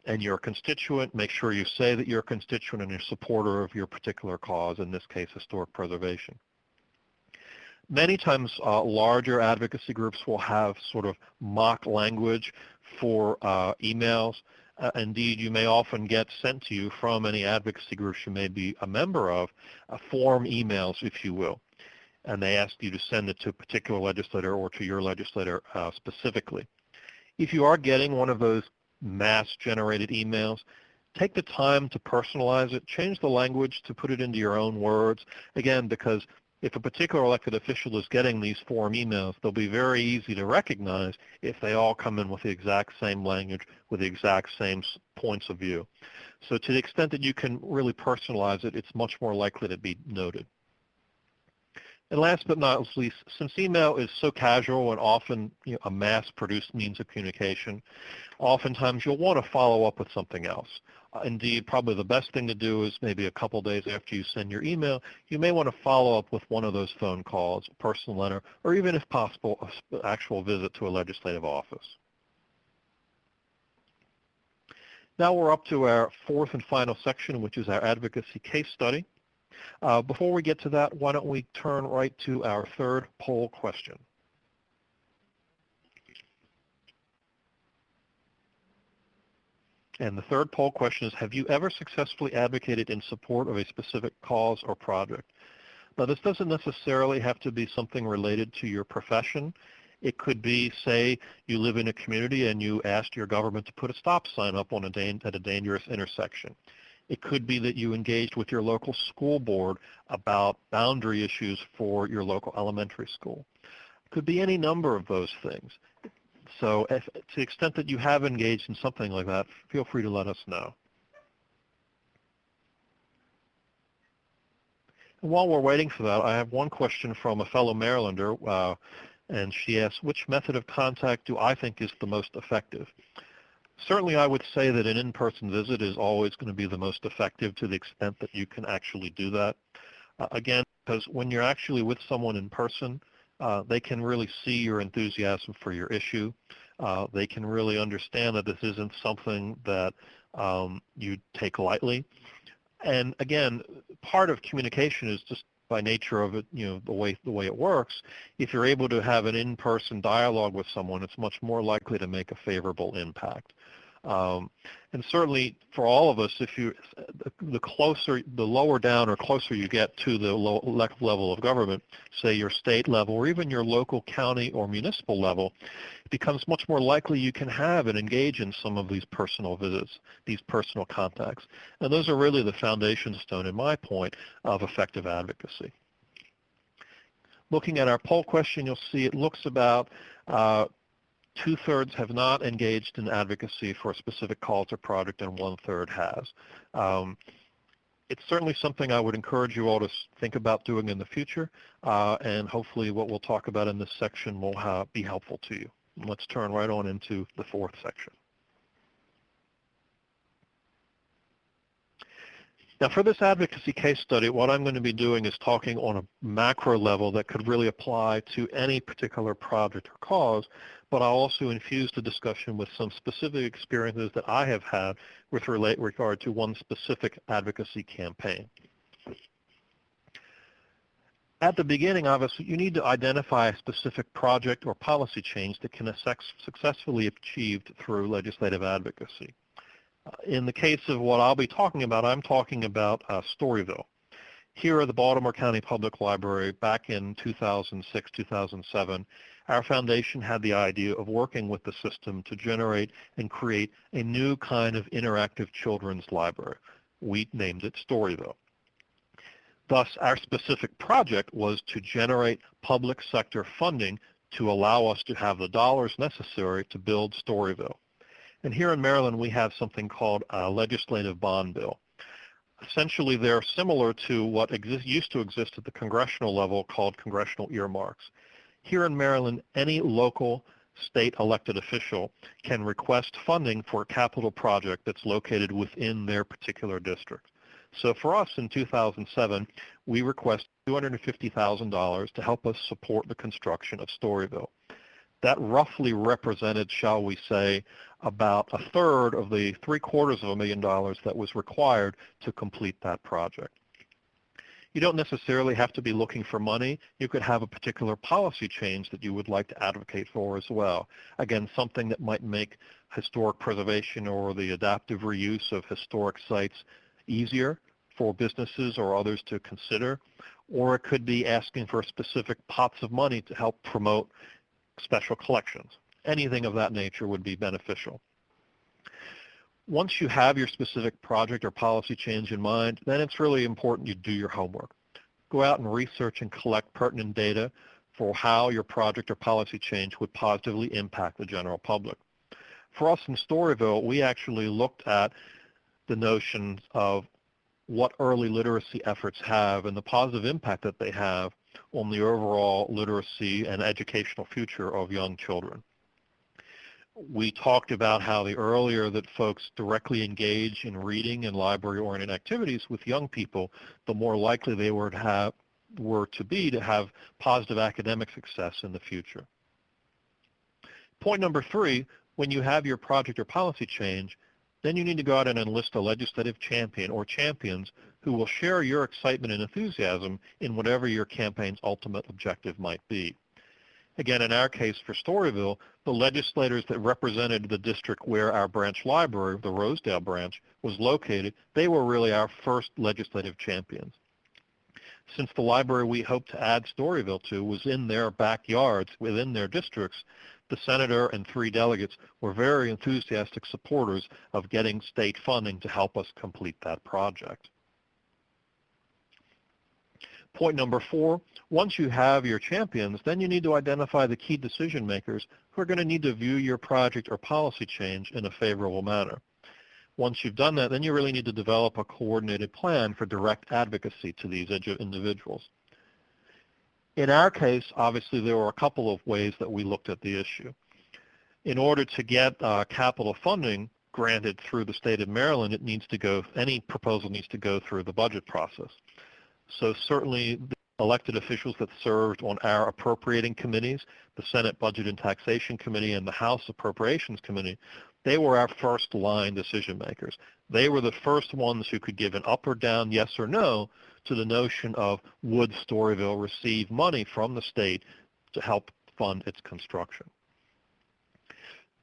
and you're a constituent, make sure you say that you're a constituent and you're a supporter of your particular cause, in this case, historic preservation. Many times, larger advocacy groups will have sort of mock language for emails. Indeed, you may often get sent to you from any advocacy groups you may be a member of, form emails, if you will. And they ask you to send it to a particular legislator or to your legislator specifically. If you are getting one of those mass-generated emails, take the time to personalize it, change the language to put it into your own words. Again, because if a particular elected official is getting these form emails, they'll be very easy to recognize if they all come in with the exact same language, with the exact same points of view. So to the extent that you can really personalize it, it's much more likely to be noted. And last but not least, since email is so casual and often a mass-produced means of communication, oftentimes you'll want to follow up with something else. Indeed, probably the best thing to do is maybe a couple days after you send your email, you may want to follow up with one of those phone calls, a personal letter, or even if possible, an actual visit to a legislative office. Now we're up to our fourth and final section, which is our advocacy case study. Before we get to that, why don't we turn right to our third poll question. And the third poll question is, have you ever successfully advocated in support of a specific cause or project? Now, this doesn't necessarily have to be something related to your profession. It could be, say, you live in a community and you asked your government to put a stop sign up on at a dangerous intersection. It could be that you engaged with your local school board about boundary issues for your local elementary school. It could be any number of those things. So to the extent that you have engaged in something like that, feel free to let us know. And while we're waiting for that, I have one question from a fellow Marylander, and she asks, which method of contact do I think is the most effective? Certainly, I would say that an in-person visit is always going to be the most effective to the extent that you can actually do that. Again, because when you're actually with someone in person, they can really see your enthusiasm for your issue. They can really understand that this isn't something that you take lightly. And again, part of communication is just by nature of it, the way it works. If you're able to have an in-person dialogue with someone, it's much more likely to make a favorable impact. And certainly for all of us, if you, the lower down or closer you get to the level of government, say your state level or even your local county or municipal level, it becomes much more likely you can have and engage in some of these personal visits, these personal contacts. And those are really the foundation stone, in my point, of effective advocacy. Looking at our poll question, you'll see it looks about 2/3 have not engaged in advocacy for a specific cause or project, and 1/3 has. It's certainly something I would encourage you all to think about doing in the future, and hopefully what we'll talk about in this section will be helpful to you. Let's turn right on into the fourth section. Now, for this advocacy case study, what I'm going to be doing is talking on a macro level that could really apply to any particular project or cause, but I'll also infuse the discussion with some specific experiences that I have had with regard to one specific advocacy campaign. At the beginning, obviously, you need to identify a specific project or policy change that can successfully be achieved through legislative advocacy. In the case of what I'll be talking about, I'm talking about Storyville. Here at the Baltimore County Public Library, back in 2006, 2007, our foundation had the idea of working with the system to generate and create a new kind of interactive children's library. We named it Storyville. Thus, our specific project was to generate public sector funding to allow us to have the dollars necessary to build Storyville. And here in Maryland, we have something called a legislative bond bill. Essentially, they're similar to what used to exist at the congressional level called congressional earmarks. Here in Maryland, any local state elected official can request funding for a capital project that's located within their particular district. So for us in 2007, we requested $250,000 to help us support the construction of Storyville. That roughly represented, shall we say, about 1/3 of the $750,000 that was required to complete that project. You don't necessarily have to be looking for money. You could have a particular policy change that you would like to advocate for as well. Again, something that might make historic preservation or the adaptive reuse of historic sites easier for businesses or others to consider. Or it could be asking for specific pots of money to help promote special collections. Anything of that nature would be beneficial. Once you have your specific project or policy change in mind, then it's really important you do your homework. Go out and research and collect pertinent data for how your project or policy change would positively impact the general public. For us in Storyville, we actually looked at the notions of what early literacy efforts have and the positive impact that they have on the overall literacy and educational future of young children. We talked about how the earlier that folks directly engage in reading and library-oriented activities with young people, the more likely they were to be to have positive academic success in the future. Point number 3, when you have your project or policy change, then you need to go out and enlist a legislative champion or champions who will share your excitement and enthusiasm in whatever your campaign's ultimate objective might be. Again, in our case for Storyville, the legislators that represented the district where our branch library, the Rosedale branch, was located, they were really our first legislative champions. Since the library we hoped to add Storyville to was in their backyards, within their districts, the senator and 3 delegates were very enthusiastic supporters of getting state funding to help us complete that project. Point number 4, once you have your champions, then you need to identify the key decision makers who are going to need to view your project or policy change in a favorable manner. Once you've done that, then you really need to develop a coordinated plan for direct advocacy to these individuals. In our case, obviously, there were a couple of ways that we looked at the issue. In order to get capital funding granted through the state of Maryland, any proposal needs to go through the budget process. So certainly the elected officials that served on our appropriating committees, the Senate Budget and Taxation Committee and the House Appropriations Committee, they were our first line decision makers. They were the first ones who could give an up or down, yes or no, to the notion of would Storyville receive money from the state to help fund its construction.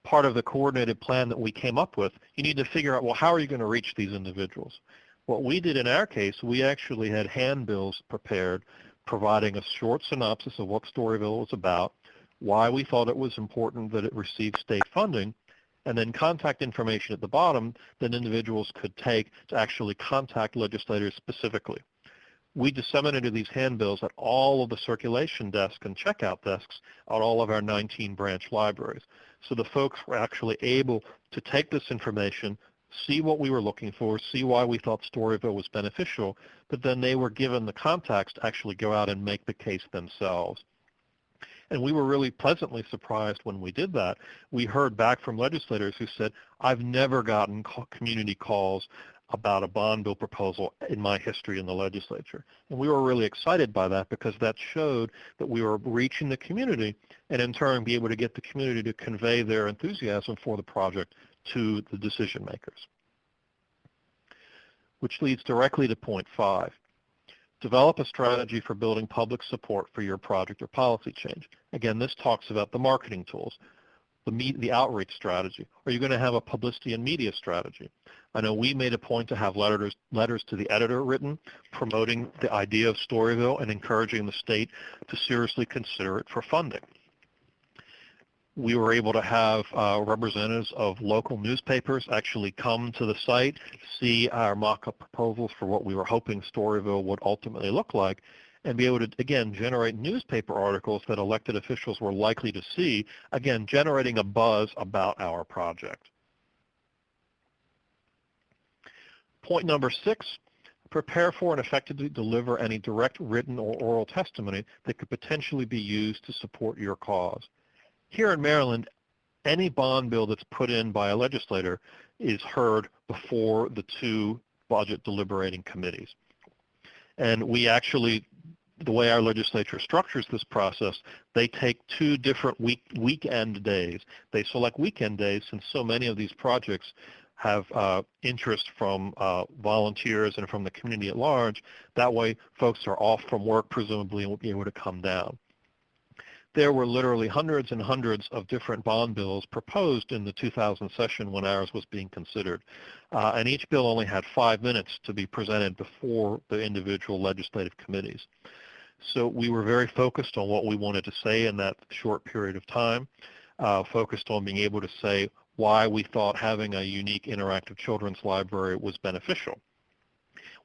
part of the coordinated plan that we came up with, you need to figure out, well, how are you going to reach these individuals? What we did in our case, we actually had handbills prepared providing a short synopsis of what Storyville was about, why we thought it was important that it receive state funding, and then contact information at the bottom that individuals could take to actually contact legislators specifically. We disseminated these handbills at all of the circulation desks and checkout desks at all of our 19 branch libraries. So the folks were actually able to take this information, see what we were looking for, see why we thought Storyville was beneficial, but then they were given the contacts to actually go out and make the case themselves. And we were really pleasantly surprised when we did that. We heard back from legislators who said, I've never gotten community calls about a bond bill proposal in my history in the legislature. And we were really excited by that because that showed that we were reaching the community and in turn be able to get the community to convey their enthusiasm for the project to the decision makers. Which leads directly to point 5. Develop a strategy for building public support for your project or policy change. Again, this talks about the marketing tools, the outreach strategy. Are you going to have a publicity and media strategy? I know we made a point to have letters to the editor written promoting the idea of Storyville and encouraging the state to seriously consider it for funding. We were able to have representatives of local newspapers actually come to the site, see our mock-up proposals for what we were hoping Storyville would ultimately look like, and be able to, again, generate newspaper articles that elected officials were likely to see, again, generating a buzz about our project. Point number 6, prepare for and effectively deliver any direct written or oral testimony that could potentially be used to support your cause. Here in Maryland, any bond bill that's put in by a legislator is heard before the 2 budget deliberating committees. And we actually, the way our legislature structures this process, they take 2 different weekend days. They select weekend days since so many of these projects have interest from volunteers and from the community at large. That way, folks are off from work, presumably, and will be able to come down. There were literally hundreds and hundreds of different bond bills proposed in the 2000 session when ours was being considered. And each bill only had 5 minutes to be presented before the individual legislative committees. So we were very focused on what we wanted to say in that short period of time, focused on being able to say why we thought having a unique interactive children's library was beneficial.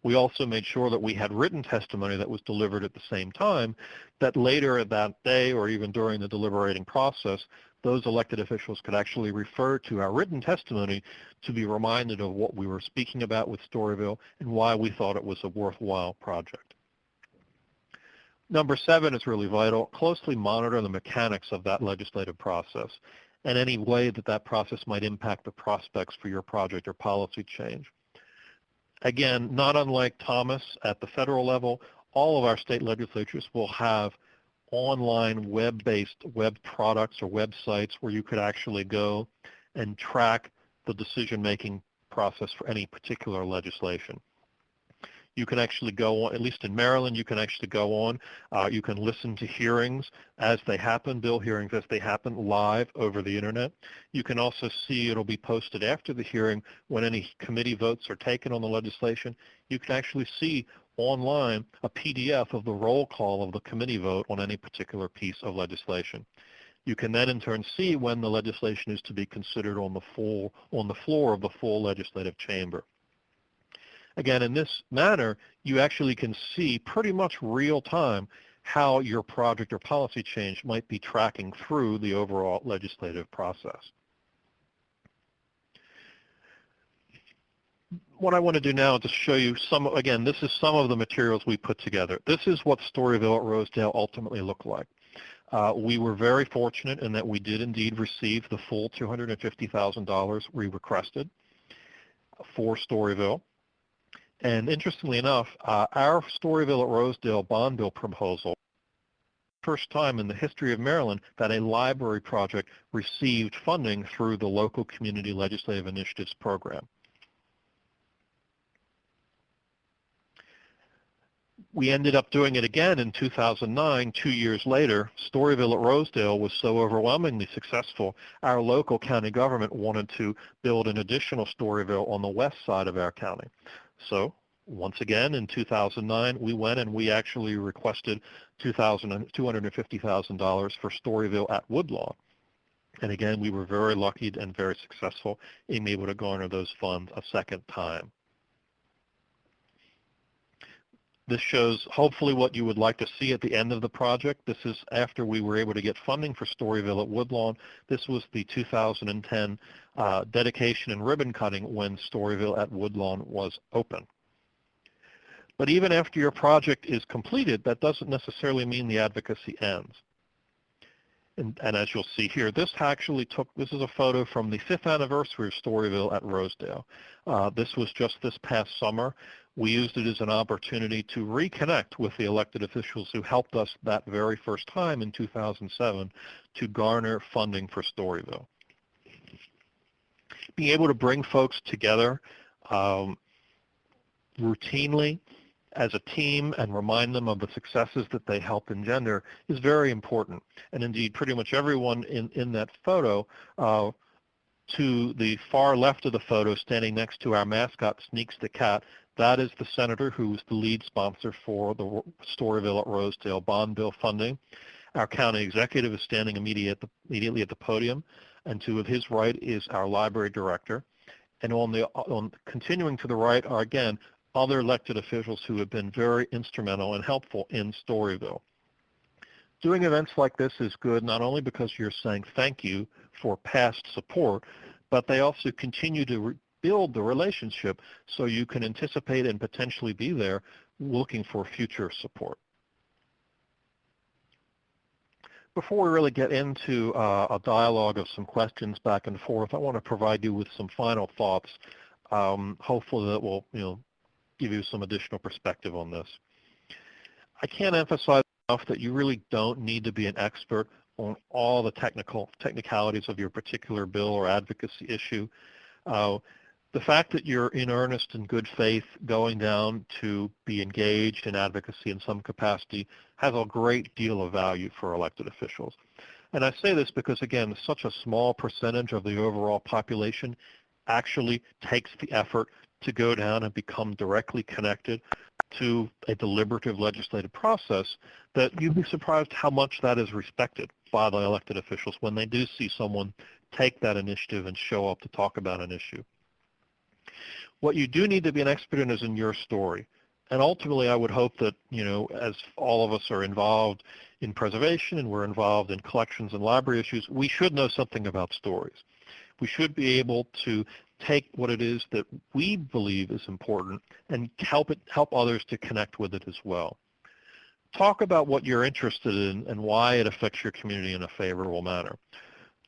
We also made sure that we had written testimony that was delivered at the same time, that later that day or even during the deliberating process, those elected officials could actually refer to our written testimony to be reminded of what we were speaking about with Storyville and why we thought it was a worthwhile project. Number 7 is really vital. Closely monitor the mechanics of that legislative process and any way that that process might impact the prospects for your project or policy change. Again, not unlike Thomas at the federal level, all of our state legislatures will have online web-based web products or websites where you could actually go and track the decision-making process for any particular legislation. You can actually go on, at least in Maryland, you can actually go on. You can listen to hearings as they happen, bill hearings as they happen live over the internet. You can also see it'll be posted after the hearing when any committee votes are taken on the legislation. You can actually see online a PDF of the roll call of the committee vote on any particular piece of legislation. You can then in turn see when the legislation is to be considered on the floor of the full legislative chamber. Again, in this manner, you actually can see pretty much real time how your project or policy change might be tracking through the overall legislative process. What I want to do now is to show you some, again, this is some of the materials we put together. This is what Storyville at Rosedale ultimately looked like. We were very fortunate in that we did indeed receive the full $250,000 we requested for Storyville. And interestingly enough, our Storyville at Rosedale bond bill proposal, first time in the history of Maryland that a library project received funding through the local community legislative initiatives program. We ended up doing it again in 2009, 2 years later. Storyville at Rosedale was so overwhelmingly successful, our local county government wanted to build an additional Storyville on the west side of our county. So once again, in 2009, we went and we actually requested $250,000 for Storyville at Woodlawn. And again, we were very lucky and very successful in being able to garner those funds a second time. This shows hopefully what you would like to see at the end of the project. This is after we were able to get funding for Storyville at Woodlawn. This was the 2010 dedication and ribbon cutting when Storyville at Woodlawn was open. But even after your project is completed, that doesn't necessarily mean the advocacy ends. And as you'll see here, this is a photo from the 5th anniversary of Storyville at Rosedale. This was just this past summer. We used it as an opportunity to reconnect with the elected officials who helped us that very first time in 2007 to garner funding for Storyville. Being able to bring folks together routinely as a team and remind them of the successes that they helped engender is very important. And indeed, pretty much everyone in that photo, to the far left of the photo, standing next to our mascot, Sneaks the Cat, that is the senator who was the lead sponsor for the Storyville at Rosedale bond bill funding. Our county executive is standing immediately at the podium, and to his right is our library director. And continuing to the right are, again, other elected officials who have been very instrumental and helpful in Storyville. Doing events like this is good not only because you're saying thank you for past support, but they also continue to build the relationship so you can anticipate and potentially be there looking for future support. Before we really get into a dialogue of some questions back and forth, I want to provide you with some final thoughts. Hopefully that will give you some additional perspective on this. I can't emphasize enough that you really don't need to be an expert on all the technicalities of your particular bill or advocacy issue. The fact that you're in earnest and good faith going down to be engaged in advocacy in some capacity has a great deal of value for elected officials. And I say this because, again, such a small percentage of the overall population actually takes the effort to go down and become directly connected to a deliberative legislative process, that you'd be surprised how much that is respected by the elected officials when they do see someone take that initiative and show up to talk about an issue. What you do need to be an expert in is in your story. And ultimately, I would hope that, as all of us are involved in preservation and we're involved in collections and library issues, we should know something about stories. We should be able to take what it is that we believe is important and help others to connect with it as well. Talk about what you're interested in and why it affects your community in a favorable manner.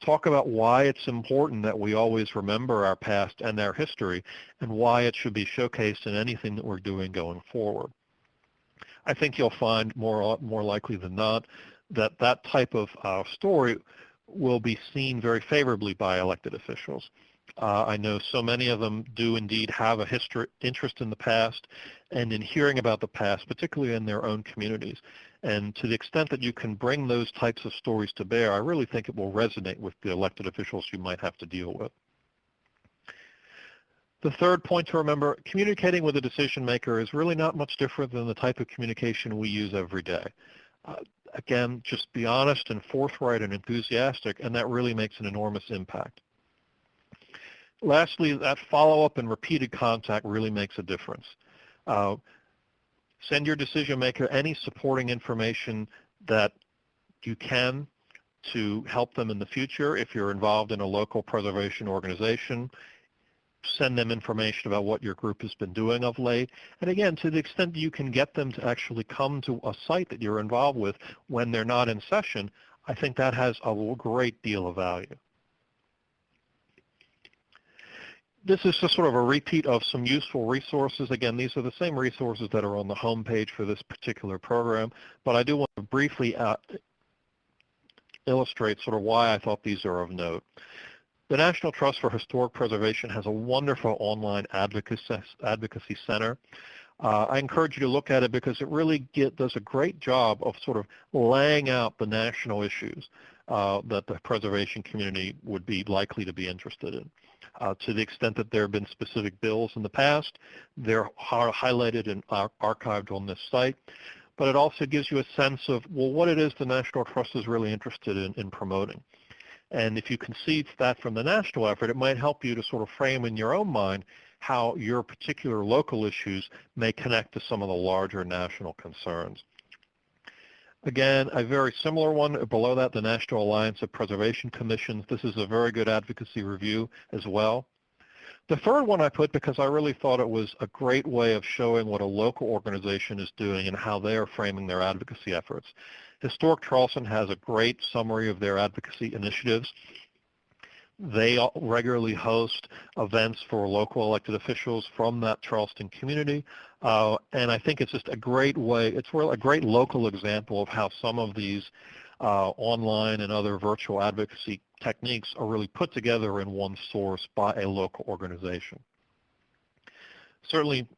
Talk about why it's important that we always remember our past and our history, and why it should be showcased in anything that we're doing going forward. I think you'll find more likely than not that that type of story will be seen very favorably by elected officials. I know so many of them do indeed have a interest in the past and in hearing about the past, particularly in their own communities. And to the extent that you can bring those types of stories to bear, I really think it will resonate with the elected officials you might have to deal with. The third point to remember, communicating with a decision maker is really not much different than the type of communication we use every day. Again, just be honest and forthright and enthusiastic, and that really makes an enormous impact. Lastly, that follow-up and repeated contact really makes a difference. Send your decision maker any supporting information that you can to help them in the future. If you're involved in a local preservation organization, send them information about what your group has been doing of late. And again, to the extent that you can get them to actually come to a site that you're involved with when they're not in session, I think that has a great deal of value. This is just sort of a repeat of some useful resources. Again, these are the same resources that are on the home page for this particular program, but I do want to briefly illustrate sort of why I thought these are of note. The National Trust for Historic Preservation has a wonderful online advocacy center. I encourage you to look at it because it really does a great job of sort of laying out the national issues that the preservation community would be likely to be interested in. To the extent that there have been specific bills in the past, they're highlighted and archived on this site. But it also gives you a sense of, well, what it is the National Trust is really interested in promoting. And if you can see that from the national effort, it might help you to sort of frame in your own mind how your particular local issues may connect to some of the larger national concerns. Again, a very similar one below that, the National Alliance of Preservation Commissions. This is a very good advocacy review as well. The third one I put because I really thought it was a great way of showing what a local organization is doing and how they are framing their advocacy efforts. Historic Charleston has a great summary of their advocacy initiatives. They regularly host events for local elected officials from that Charleston community, and I think it's just a great way, it's really a great local example of how some of these online and other virtual advocacy techniques are really put together in one source by a local organization. Certainly,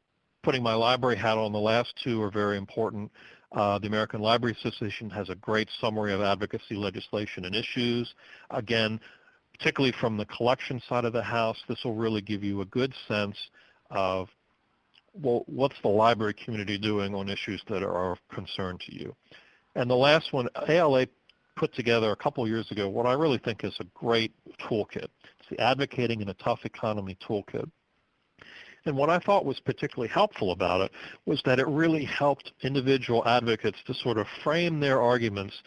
putting my library hat on, the last two are very important. The American Library Association has a great summary of advocacy legislation and issues. Again, particularly from the collection side of the house, this will really give you a good sense of, well, what's the library community doing on issues that are of concern to you. And the last one, ALA put together a couple years ago what I really think is a great toolkit. It's the Advocating in a Tough Economy toolkit. And what I thought was particularly helpful about it was that it really helped individual advocates to sort of frame their arguments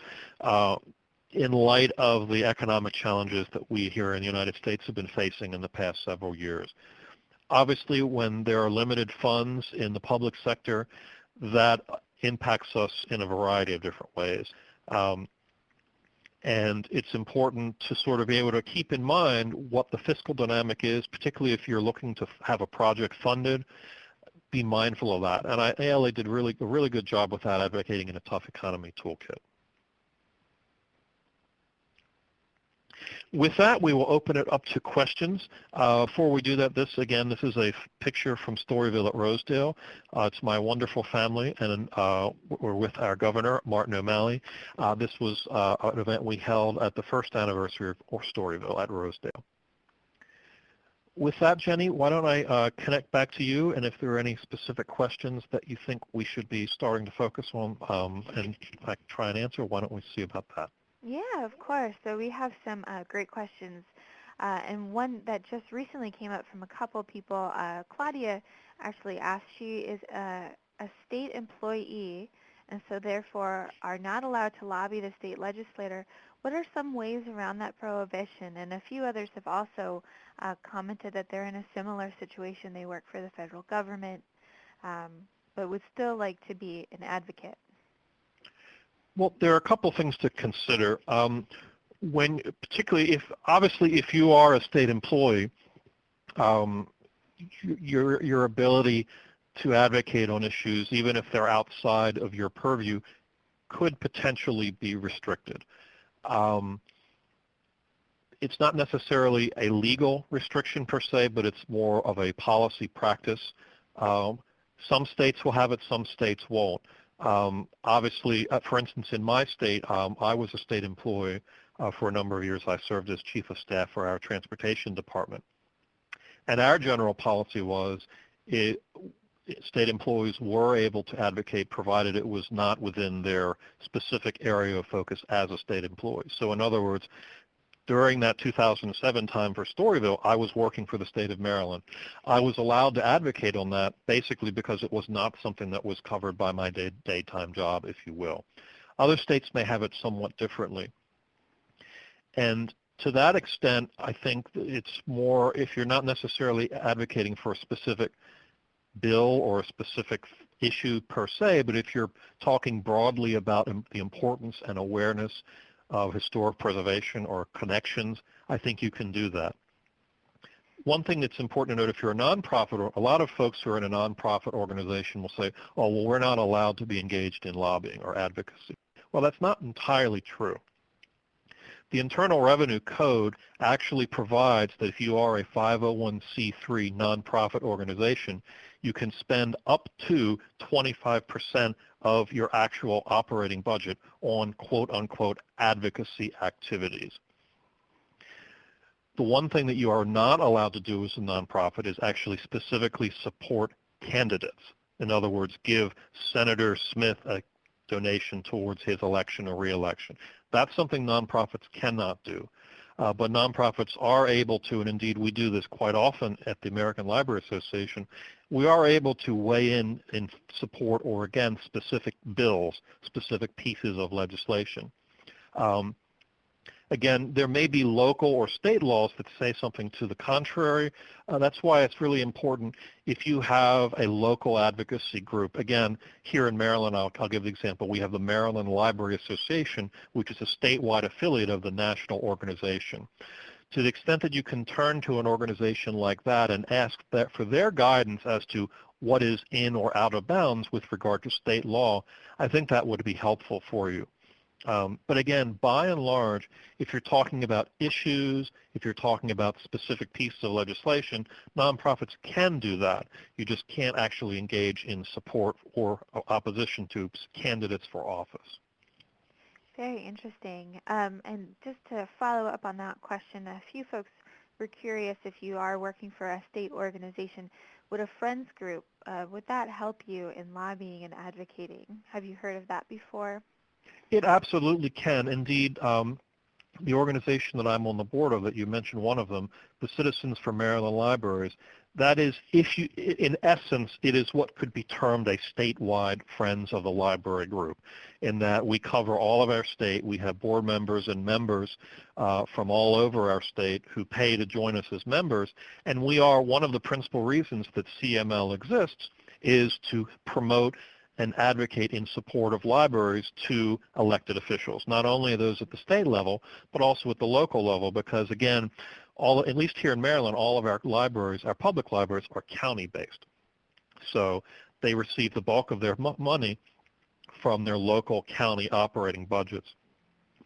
in light of the economic challenges that we here in the United States have been facing in the past several years. Obviously, when there are limited funds in the public sector, that impacts us in a variety of different ways. And it's important to sort of be able to keep in mind what the fiscal dynamic is, particularly if you're looking to have a project funded. Be mindful of that. And ALA did a really good job with that, Advocating in a Tough Economy toolkit. With that, we will open it up to questions. Before we do that, this is a picture from Storyville at Rosedale. It's my wonderful family, and we're with our governor, Martin O'Malley. This was an event we held at the first anniversary of Storyville at Rosedale. With that, Jenny, why don't I connect back to you, and if there are any specific questions that you think we should be starting to focus on and I can try and answer, why don't we see about that? Yeah, of course. So we have some great questions. And one that just recently came up from a couple people, Claudia actually asked, she is a state employee and so therefore are not allowed to lobby the state legislator. What are some ways around that prohibition? And a few others have also commented that they're in a similar situation. They work for the federal government, but would still like to be an advocate. Well, there are a couple things to consider. Particularly if you are a state employee, your ability to advocate on issues, even if they're outside of your purview, could potentially be restricted. It's not necessarily a legal restriction per se, but it's more of a policy practice. Some states will have it, some states won't. Obviously, for instance, in my state, I was a state employee for a number of years. I served as chief of staff for our transportation department. And our general policy was state employees were able to advocate provided it was not within their specific area of focus as a state employee. So in other words, during that 2007 time for Storyville, I was working for the state of Maryland. I was allowed to advocate on that basically because it was not something that was covered by my daytime job, if you will. Other states may have it somewhat differently. And to that extent, I think it's more, if you're not necessarily advocating for a specific bill or a specific issue per se, but if you're talking broadly about the importance and awareness of historic preservation or connections, I think you can do that. One thing that's important to note, if you're a nonprofit, or a lot of folks who are in a nonprofit organization will say, oh, well, we're not allowed to be engaged in lobbying or advocacy. Well, that's not entirely true. The Internal Revenue Code actually provides that if you are a 501c3 nonprofit organization, you can spend up to 25% of your actual operating budget on quote-unquote advocacy activities. The one thing that you are not allowed to do as a nonprofit is actually specifically support candidates. In other words, give Senator Smith a donation towards his election or reelection. That's something nonprofits cannot do. But nonprofits are able to, and indeed we do this quite often at the American Library Association, we are able to weigh in support or against specific bills, specific pieces of legislation. Again, there may be local or state laws that say something to the contrary. That's why it's really important if you have a local advocacy group. Again, here in Maryland, I'll give the example. We have the Maryland Library Association, which is a statewide affiliate of the national organization. To the extent that you can turn to an organization like that and ask that for their guidance as to what is in or out of bounds with regard to state law, I think that would be helpful for you. But again, by and large, if you're talking about issues, if you're talking about specific pieces of legislation, nonprofits can do that. You just can't actually engage in support or opposition to candidates for office. Very interesting. And just to follow up on that question, a few folks were curious if you are working for a state organization, would a friends group, would that help you in lobbying and advocating? Have you heard of that before? It absolutely can. Indeed, the organization that I'm on the board of, that you mentioned one of them, the Citizens for Maryland Libraries, that is, in essence, it is what could be termed a statewide Friends of the Library group, in that we cover all of our state. We have board members and members from all over our state who pay to join us as members, and we are one of the principal reasons that CML exists is to promote and advocate in support of libraries to elected officials, not only those at the state level, but also at the local level, because again, at least here in Maryland, all of our libraries, our public libraries, are county-based. So they receive the bulk of their money from their local county operating budgets.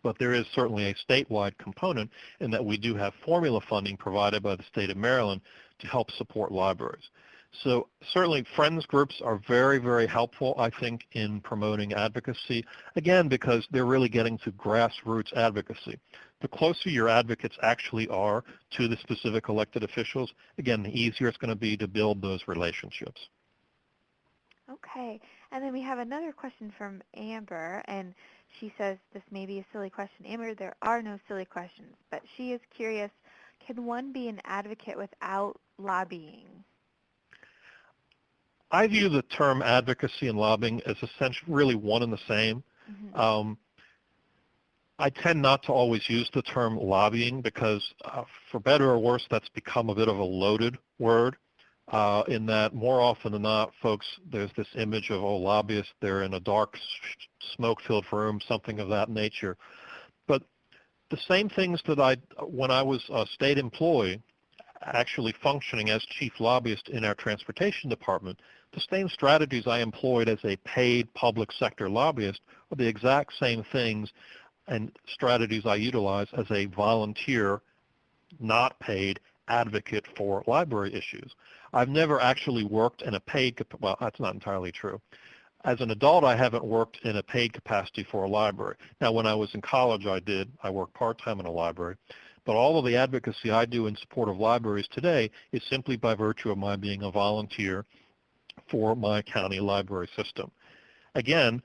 But there is certainly a statewide component in that we do have formula funding provided by the state of Maryland to help support libraries. So certainly friends groups are very, very helpful, I think, in promoting advocacy, again, because they're really getting to grassroots advocacy. The closer your advocates actually are to the specific elected officials, again, the easier it's going to be to build those relationships. Okay. And then we have another question from Amber, and she says this may be a silly question. Amber, there are no silly questions, but she is curious, can one be an advocate without lobbying? I view the term advocacy and lobbying as essentially really one and the same. Mm-hmm. I tend not to always use the term lobbying because, for better or worse, that's become a bit of a loaded word in that more often than not, folks, there's this image of, oh, lobbyists, they're in a dark, smoke-filled room, something of that nature. But the same things that when I was a state employee, actually functioning as chief lobbyist in our transportation department, the same strategies I employed as a paid public sector lobbyist are the exact same things and strategies I utilize as a volunteer, not paid advocate for library issues. I've never actually worked in a paid, well, that's not entirely true. As an adult, I haven't worked in a paid capacity for a library. Now, when I was in college, I worked part-time in a library. But all of the advocacy I do in support of libraries today is simply by virtue of my being a volunteer for my county library system. Again,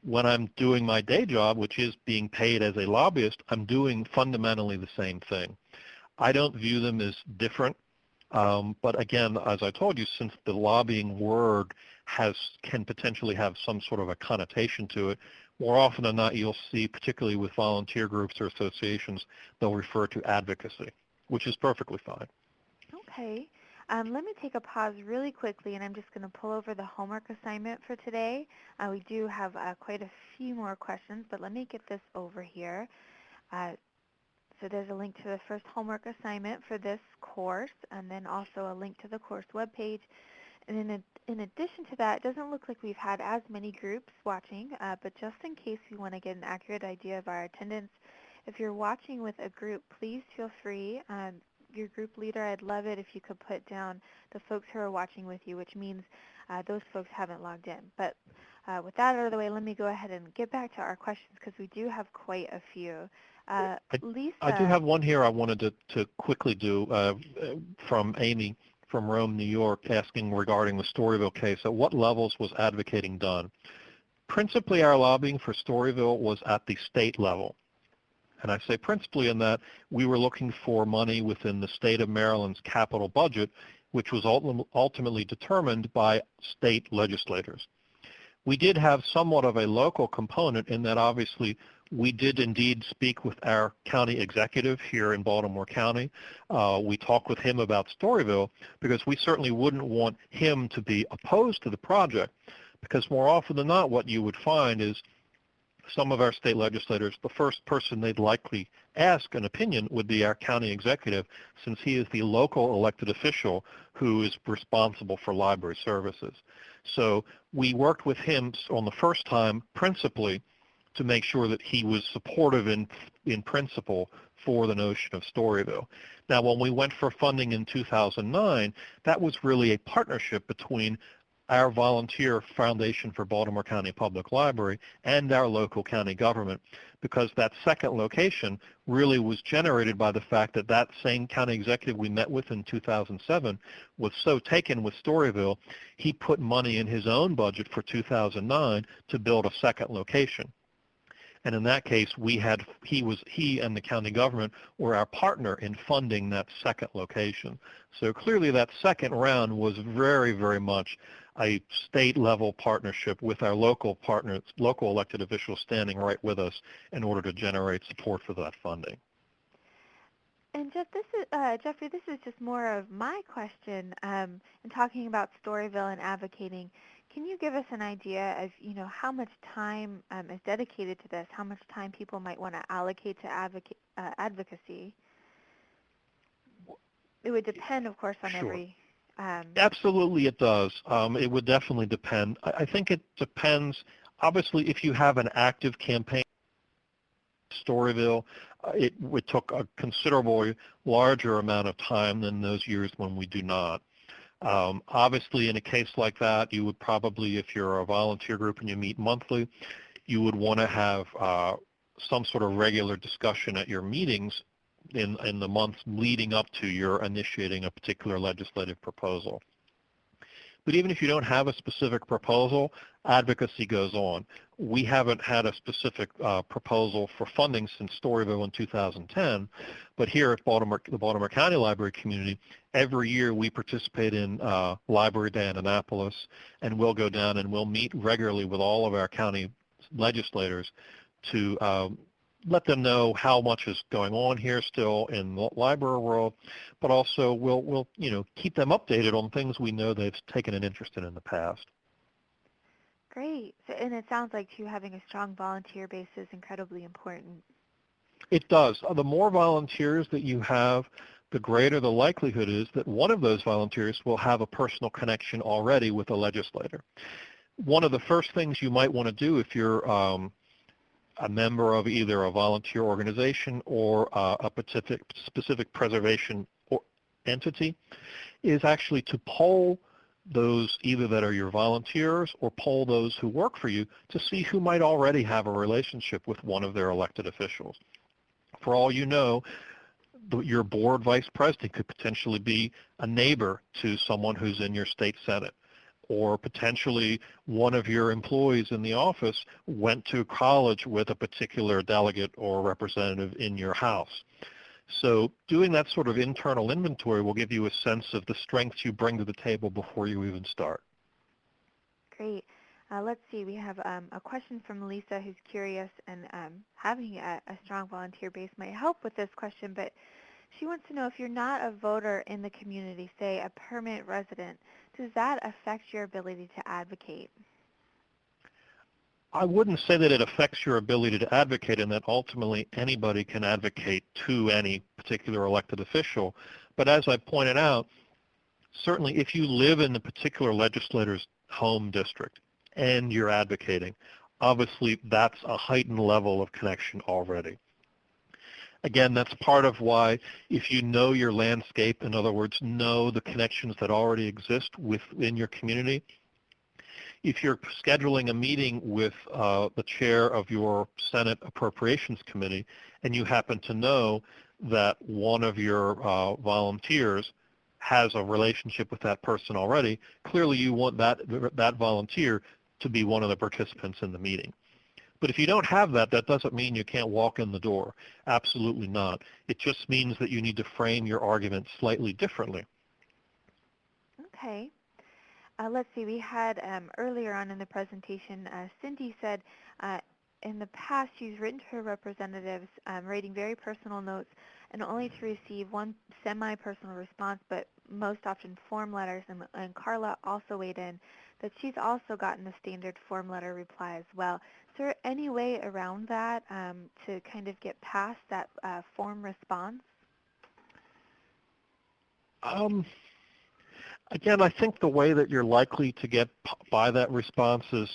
when I'm doing my day job, which is being paid as a lobbyist, I'm doing fundamentally the same thing. I don't view them as different, but again, as I told you, since the lobbying word can potentially have some sort of a connotation to it, more often than not, you'll see, particularly with volunteer groups or associations, they'll refer to advocacy, which is perfectly fine. Okay. Let me take a pause really quickly, and I'm just going to pull over the homework assignment for today. We do have quite a few more questions, but let me get this over here. So there's a link to the first homework assignment for this course, and then also a link to the course webpage. And in addition to that, it doesn't look like we've had as many groups watching, but just in case you want to get an accurate idea of our attendance, if you're watching with a group, please feel free your group leader, I'd love it if you could put down the folks who are watching with you, which means those folks haven't logged in. But with that out of the way, let me go ahead and get back to our questions because we do have quite a few. I do Lisa. have one here I wanted to quickly do from Amy from Rome, New York, asking regarding the Storyville case. At what levels was advocating done? Principally, our lobbying for Storyville was at the state level. And I say principally in that we were looking for money within the state of Maryland's capital budget, which was ultimately determined by state legislators. We did have somewhat of a local component in that obviously we did indeed speak with our county executive here in Baltimore County. We talked with him about Storyville because we certainly wouldn't want him to be opposed to the project, because more often than not what you would find is some of our state legislators, the first person they'd likely ask an opinion would be our county executive, since he is the local elected official who is responsible for library services. So we worked with him on the first time principally to make sure that he was supportive in principle for the notion of Storyville. Now, when we went for funding in 2009, that was really a partnership between our volunteer Foundation for Baltimore County Public Library and our local county government, because that second location really was generated by the fact that that same county executive we met with in 2007 was so taken with Storyville, he put money in his own budget for 2009 to build a second location. And in that case, he and the county government were our partner in funding that second location. So clearly that second round was very, very much a state-level partnership with our local partners, local elected officials standing right with us in order to generate support for that funding. And Jeffrey, this is just more of my question. In talking about Storyville and advocating, can you give us an idea of, how much time is dedicated to this? How much time people might want to allocate to advocacy? It would depend, of course, on Sure. every. Absolutely, it does. It would definitely depend. I think it depends. Obviously, if you have an active campaign, Storyville, it took a considerably larger amount of time than those years when we do not. Obviously, in a case like that, you would probably, if you're a volunteer group and you meet monthly, you would want to have some sort of regular discussion at your meetings in the months leading up to your initiating a particular legislative proposal. But even if you don't have a specific proposal, advocacy goes on. We haven't had a specific proposal for funding since Storyville in 2010, but here at the Baltimore County Library community, every year we participate in Library Day in Annapolis, and we'll go down and we'll meet regularly with all of our county legislators to let them know how much is going on here still in the library world, but also we'll keep them updated on things we know they've taken an interest in the past. Great. So, and it sounds like, too, having a strong volunteer base is incredibly important. It does. The more volunteers that you have, the greater the likelihood is that one of those volunteers will have a personal connection already with a legislator. One of the first things you might want to do if you're a member of either a volunteer organization or a specific preservation entity is actually to poll those either that are your volunteers or poll those who work for you to see who might already have a relationship with one of their elected officials. For all you know, your board vice president could potentially be a neighbor to someone who's in your state senate, or potentially one of your employees in the office went to college with a particular delegate or representative in your house. So doing that sort of internal inventory will give you a sense of the strengths you bring to the table before you even start. Great. Let's see. We have a question from Lisa who's curious, and having a strong volunteer base might help with this question, but she wants to know, if you're not a voter in the community, say a permanent resident, does that affect your ability to advocate? I wouldn't say that it affects your ability to advocate, and that ultimately anybody can advocate to any particular elected official. But as I pointed out, certainly if you live in the particular legislator's home district and you're advocating, obviously that's a heightened level of connection already. Again, that's part of why if you know your landscape, in other words, know the connections that already exist within your community, if you're scheduling a meeting with the chair of your Senate Appropriations Committee and you happen to know that one of your volunteers has a relationship with that person already, clearly you want that volunteer to be one of the participants in the meeting. But if you don't have that, that doesn't mean you can't walk in the door. Absolutely not. It just means that you need to frame your argument slightly differently. Okay. Let's see, we had earlier on in the presentation, Cindy said in the past she's written to her representatives writing very personal notes and only to receive one semi-personal response, but most often form letters, and Carla also weighed in that she's also gotten a standard form letter reply as well. Is there any way around that to kind of get past that form response? Again, I think the way that you're likely to get by that response is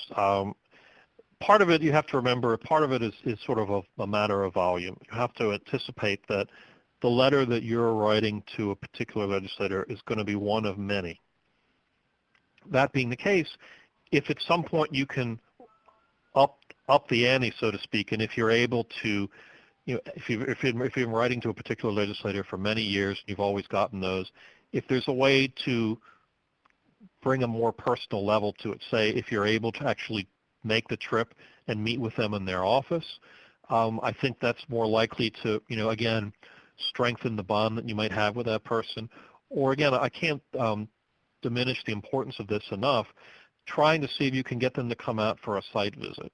part of it, you have to remember, part of it is sort of a matter of volume. You have to anticipate that the letter that you're writing to a particular legislator is going to be one of many. That being the case, if at some point you can up the ante, so to speak, and if you're able to, if you've been writing to a particular legislator for many years, you've always gotten those, if there's a way to bring a more personal level to it, say if you're able to actually make the trip and meet with them in their office, I think that's more likely to, again, strengthen the bond that you might have with that person. Or again, I can't diminish the importance of this enough, trying to see if you can get them to come out for a site visit.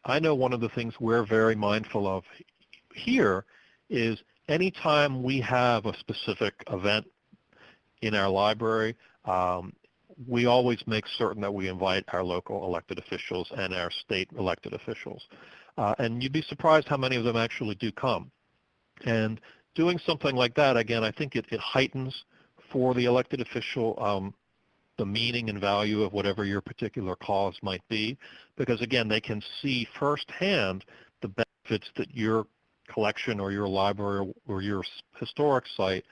I know one of the things we're very mindful of here is anytime we have a specific event in our library, we always make certain that we invite our local elected officials and our state elected officials. And you'd be surprised how many of them actually do come. And doing something like that, again, I think it heightens for the elected official the meaning and value of whatever your particular cause might be, because again, they can see firsthand the benefits that your collection or your library or your historic site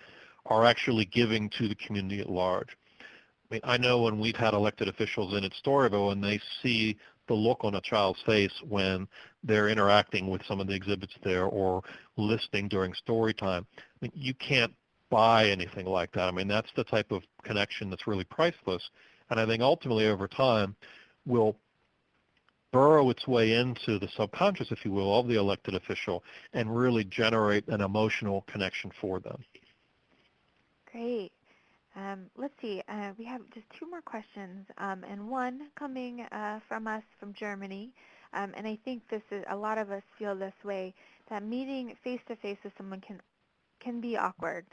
are actually giving to the community at large. I mean, I know when we've had elected officials in at Storyville and they see the look on a child's face when they're interacting with some of the exhibits there or listening during story time. I mean, you can't buy anything like that. I mean, that's the type of connection that's really priceless. And I think ultimately over time will burrow its way into the subconscious, if you will, of the elected official and really generate an emotional connection for them. Great. Let's see. We have just two more questions, and one coming from us from Germany. And I think this is a lot of us feel this way, that meeting face to face with someone can be awkward,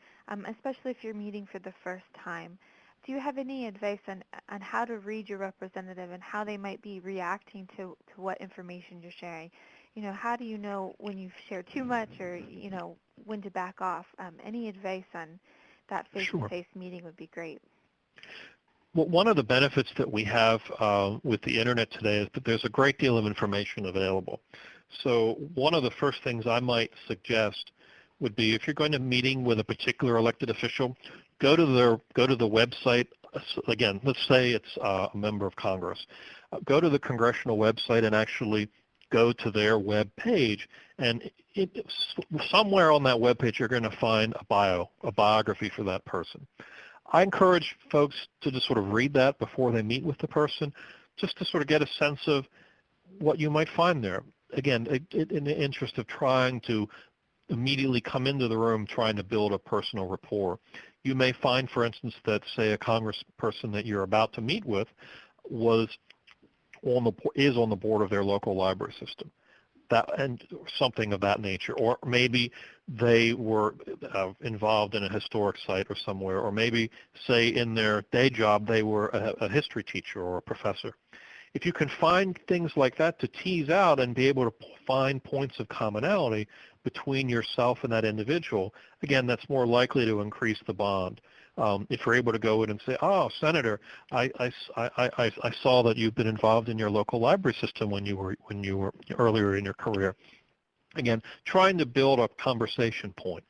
especially if you're meeting for the first time. Do you have any advice on how to read your representative and how they might be reacting to what information you're sharing? How do you know when you've shared too much or, when to back off? Any advice on that Sure. face-to-face meeting would be great. Well, one of the benefits that we have with the internet today is that there's a great deal of information available. So one of the first things I might suggest would be if you're going to meeting with a particular elected official, go to the website. Again, let's say it's a member of Congress. Go to the Congressional website and actually go to their web page, and somewhere on that web page you're going to find a biography for that person. I encourage folks to just sort of read that before they meet with the person, just to sort of get a sense of what you might find there. Again, in the interest of trying to immediately come into the room trying to build a personal rapport. You may find, for instance, that, say, a congressperson that you're about to meet with is on the board of their local library system, and something of that nature. Or maybe they were involved in a historic site or somewhere, or maybe, say, in their day job, they were a history teacher or a professor. If you can find things like that to tease out and be able to find points of commonality between yourself and that individual, again, that's more likely to increase the bond. If you're able to go in and say, "Oh, Senator, I saw that you've been involved in your local library system when you were earlier in your career. Again, trying to build a conversation point.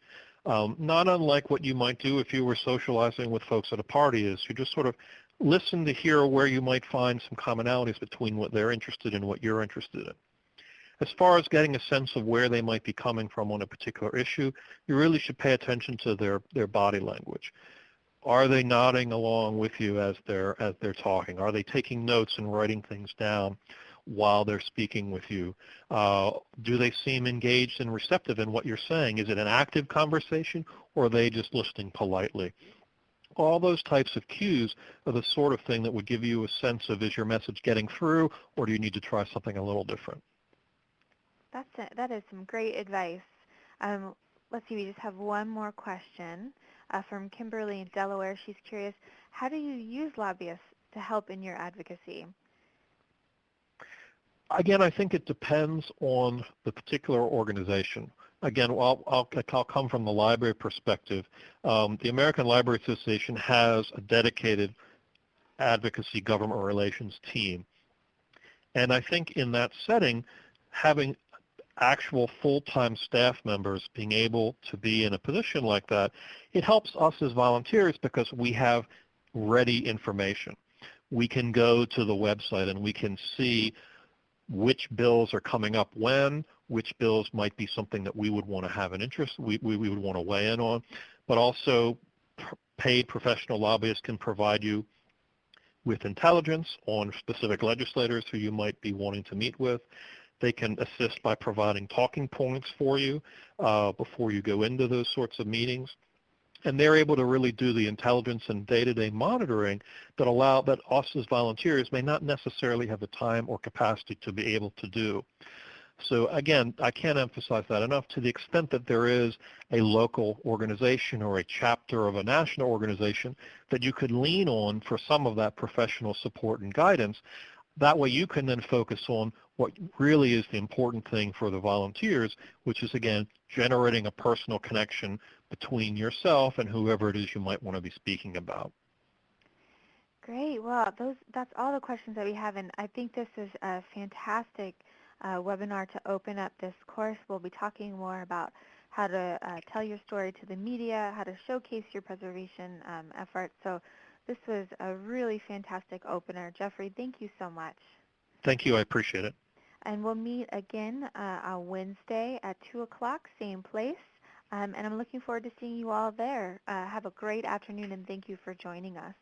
Not unlike what you might do if you were socializing with folks at a party is you just sort of listen to hear where you might find some commonalities between what they're interested in and what you're interested in. As far as getting a sense of where they might be coming from on a particular issue, you really should pay attention to their body language. Are they nodding along with you as they're talking? Are they taking notes and writing things down while they're speaking with you? Do they seem engaged and receptive in what you're saying? Is it an active conversation, or are they just listening politely? All those types of cues are the sort of thing that would give you a sense of, is your message getting through, or do you need to try something a little different? That is some great advice. Um, let's see, we just have one more question from Kimberly in Delaware. She's curious, how do you use lobbyists to help in your advocacy? Again, I think it depends on the particular organization. Again, I'll come from the library perspective. The American Library Association has a dedicated advocacy government relations team. And I think in that setting, having actual full-time staff members being able to be in a position like that, it helps us as volunteers because we have ready information. We can go to the website and we can see which bills are coming up when, which bills might be something that we would want to have an interest, we would want to weigh in on, but also paid professional lobbyists can provide you with intelligence on specific legislators who you might be wanting to meet with. They can assist by providing talking points for you before you go into those sorts of meetings. And they're able to really do the intelligence and day-to-day monitoring that us as volunteers may not necessarily have the time or capacity to be able to do. So again, I can't emphasize that enough. To the extent that there is a local organization or a chapter of a national organization that you could lean on for some of that professional support and guidance, that way you can then focus on what really is the important thing for the volunteers, which is, again, generating a personal connection between yourself and whoever it is you might want to be speaking about. Great. Well, that's all the questions that we have, and I think this is a fantastic webinar to open up this course. We'll be talking more about how to tell your story to the media, how to showcase your preservation efforts. So this was a really fantastic opener. Jeffrey, thank you so much. Thank you. I appreciate it. And we'll meet again on Wednesday at 2 o'clock, same place. And I'm looking forward to seeing you all there. Have a great afternoon, and thank you for joining us.